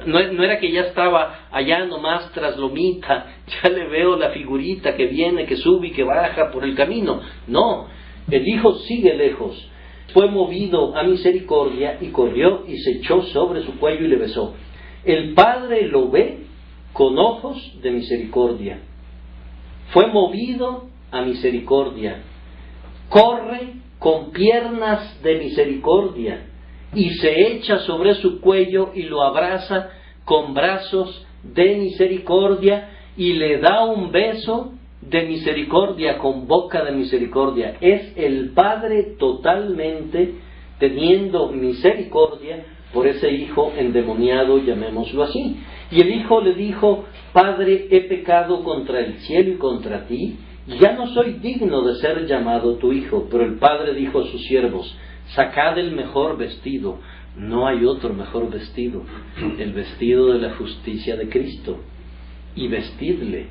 No era que ya estaba allá nomás tras lomita, ya le veo la figurita que viene, que sube y que baja por el camino. No, el hijo sigue lejos. Fue movido a misericordia y corrió y se echó sobre su cuello y le besó. El padre lo ve con ojos de misericordia. Fue movido a misericordia. Corre con piernas de misericordia y se echa sobre su cuello y lo abraza con brazos de misericordia y le da un beso de misericordia con boca de misericordia. Es el padre totalmente teniendo misericordia por ese hijo endemoniado, llamémoslo así. Y el hijo le dijo: Padre, he pecado contra el cielo y contra ti, ya no soy digno de ser llamado tu hijo. Pero el padre dijo a sus siervos: sacad el mejor vestido. No hay otro mejor vestido, el vestido de la justicia de Cristo, y vestidle,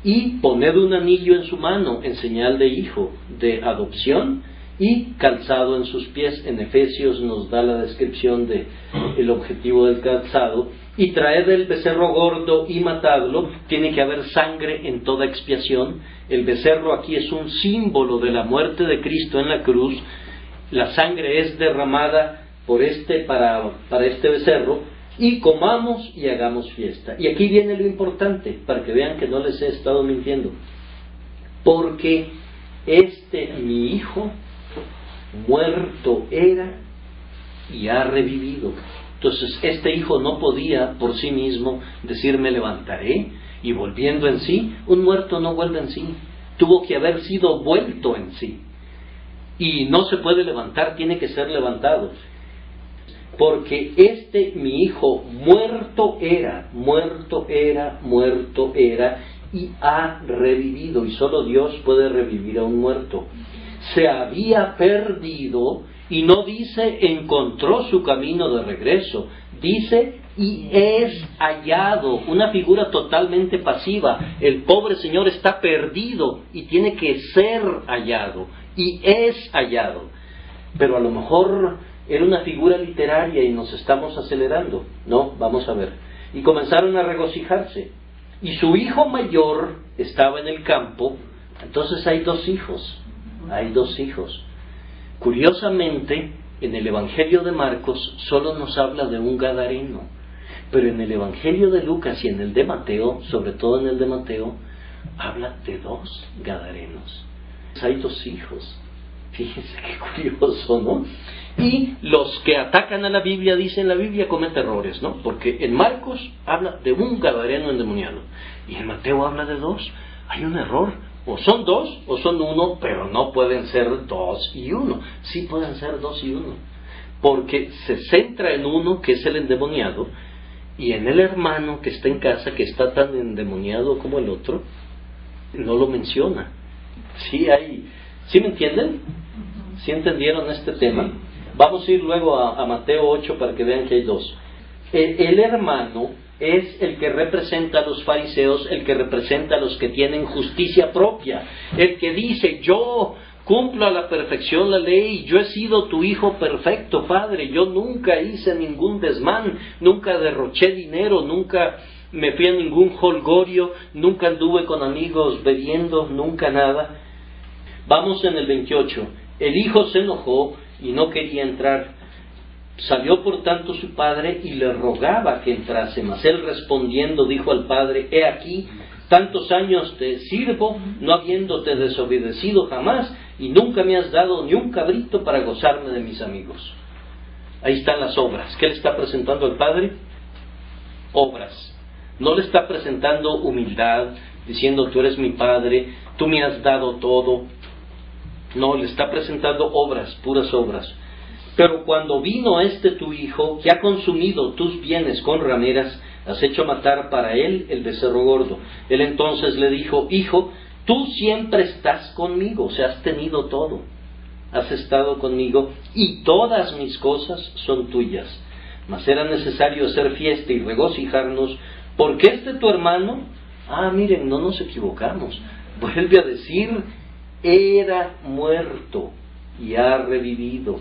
y poned un anillo en su mano en señal de hijo, de adopción, y calzado en sus pies. En Efesios nos da la descripción de el objetivo del calzado. Y traed el becerro gordo y matadlo. Tiene que haber sangre en toda expiación. El becerro aquí es un símbolo de la muerte de Cristo en la cruz. La sangre es derramada para este becerro, y comamos y hagamos fiesta. Y aquí viene lo importante, para que vean que no les he estado mintiendo. Porque mi hijo muerto era y ha revivido. Entonces este hijo no podía por sí mismo decir me levantaré y volviendo en sí. Un muerto no vuelve en sí, tuvo que haber sido vuelto en sí, y no se puede levantar, tiene que ser levantado. Porque mi hijo muerto era y ha revivido, y solo Dios puede revivir a un muerto. Se había perdido, y no dice encontró su camino de regreso, dice y es hallado, una figura totalmente pasiva. El pobre señor está perdido y tiene que ser hallado, y es hallado. Pero a lo mejor era una figura literaria y nos estamos acelerando. No, vamos a ver. Y comenzaron a regocijarse. Y su hijo mayor estaba en el campo. Entonces hay dos hijos. Curiosamente, en el Evangelio de Marcos solo nos habla de un gadareno. Pero en el Evangelio de Lucas y en el de Mateo, sobre todo en el de Mateo, habla de dos gadarenos. Hay dos hijos. Fíjense qué curioso, ¿no? Y los que atacan a la Biblia dicen la Biblia comete errores, ¿no? Porque en Marcos habla de un gadareno endemoniado y en Mateo habla de dos. Hay un error. O son dos o son uno, pero no pueden ser dos y uno. Sí pueden ser dos y uno. Porque se centra en uno, que es el endemoniado, y en el hermano que está en casa, que está tan endemoniado como el otro, no lo menciona. ¿Sí me entienden? ¿Sí entendieron este tema? Vamos a ir luego a Mateo 8 para que vean que hay dos. El hermano es el que representa a los fariseos, el que representa a los que tienen justicia propia, el que dice yo cumplo a la perfección la ley, yo he sido tu hijo perfecto, Padre, yo nunca hice ningún desmán, nunca derroché dinero, nunca me fui a ningún jolgorio, nunca anduve con amigos bebiendo, nunca nada. Vamos en el 28. El hijo se enojó y no quería entrar. Salió por tanto su padre y le rogaba que entrase, mas él respondiendo dijo al padre: he aquí, tantos años te sirvo, no habiéndote desobedecido jamás, y nunca me has dado ni un cabrito para gozarme de mis amigos. Ahí están las obras. ¿Qué le está presentando al padre? Obras. No le está presentando humildad, diciendo tú eres mi padre, tú me has dado todo. No, le está presentando obras, puras obras. Pero cuando vino tu hijo, que ha consumido tus bienes con rameras, has hecho matar para él el becerro gordo. Él entonces le dijo: hijo, tú siempre estás conmigo, o sea, has tenido todo. Has estado conmigo y todas mis cosas son tuyas. Mas era necesario hacer fiesta y regocijarnos, porque tu hermano, miren, no nos equivocamos, vuelve a decir, era muerto y ha revivido,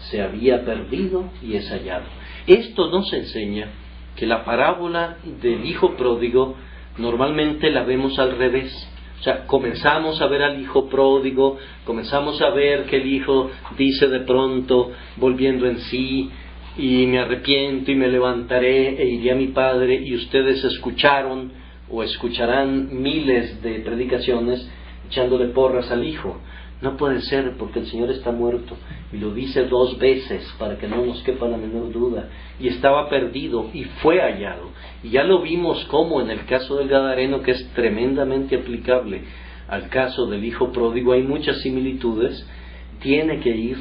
se había perdido y es hallado. Esto nos enseña que la parábola del hijo pródigo normalmente la vemos al revés. O sea, comenzamos a ver al hijo pródigo, comenzamos a ver que el hijo dice de pronto, volviendo en sí, y me arrepiento y me levantaré e iré a mi padre, y ustedes escucharon o escucharán miles de predicaciones echándole porras al hijo. No puede ser, porque el Señor está muerto, y lo dice 2 veces para que no nos quepa la menor duda, y estaba perdido y fue hallado. Y ya lo vimos como en el caso del gadareno, que es tremendamente aplicable al caso del hijo pródigo, hay muchas similitudes. Tiene que ir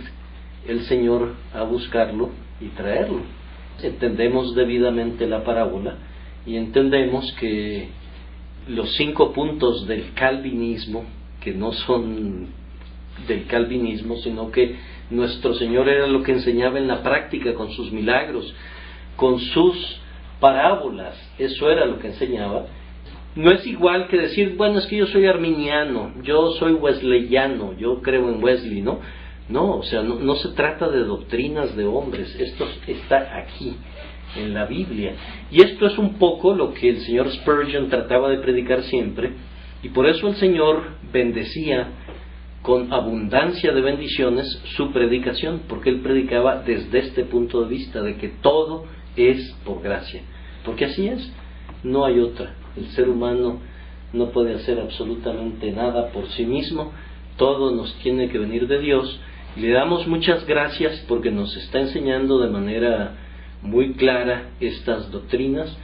el Señor a buscarlo y traerlo. Entendemos debidamente la parábola y entendemos que los 5 puntos del calvinismo, que no son del calvinismo, sino que nuestro Señor era lo que enseñaba en la práctica, con sus milagros, con sus parábolas, eso era lo que enseñaba. No es igual que decir, bueno, es que yo soy arminiano, yo soy wesleyano, yo creo en Wesley, ¿no? No, o sea, no se trata de doctrinas de hombres, esto está aquí, en la Biblia. Y esto es un poco lo que el señor Spurgeon trataba de predicar siempre, y por eso el Señor bendecía con abundancia de bendiciones su predicación, porque él predicaba desde este punto de vista de que todo es por gracia, porque así es, no hay otra. El ser humano no puede hacer absolutamente nada por sí mismo, todo nos tiene que venir de Dios. Y le damos muchas gracias porque nos está enseñando de manera muy clara estas doctrinas,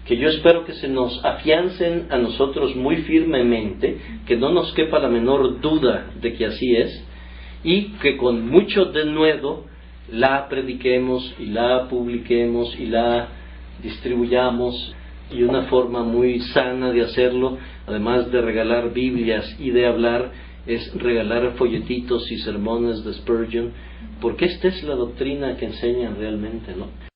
que yo espero que se nos afiancen a nosotros muy firmemente, que no nos quepa la menor duda de que así es, y que con mucho denuedo la prediquemos y la publiquemos y la distribuyamos. Y una forma muy sana de hacerlo, además de regalar Biblias y de hablar, es regalar folletitos y sermones de Spurgeon, porque esta es la doctrina que enseñan realmente, ¿no?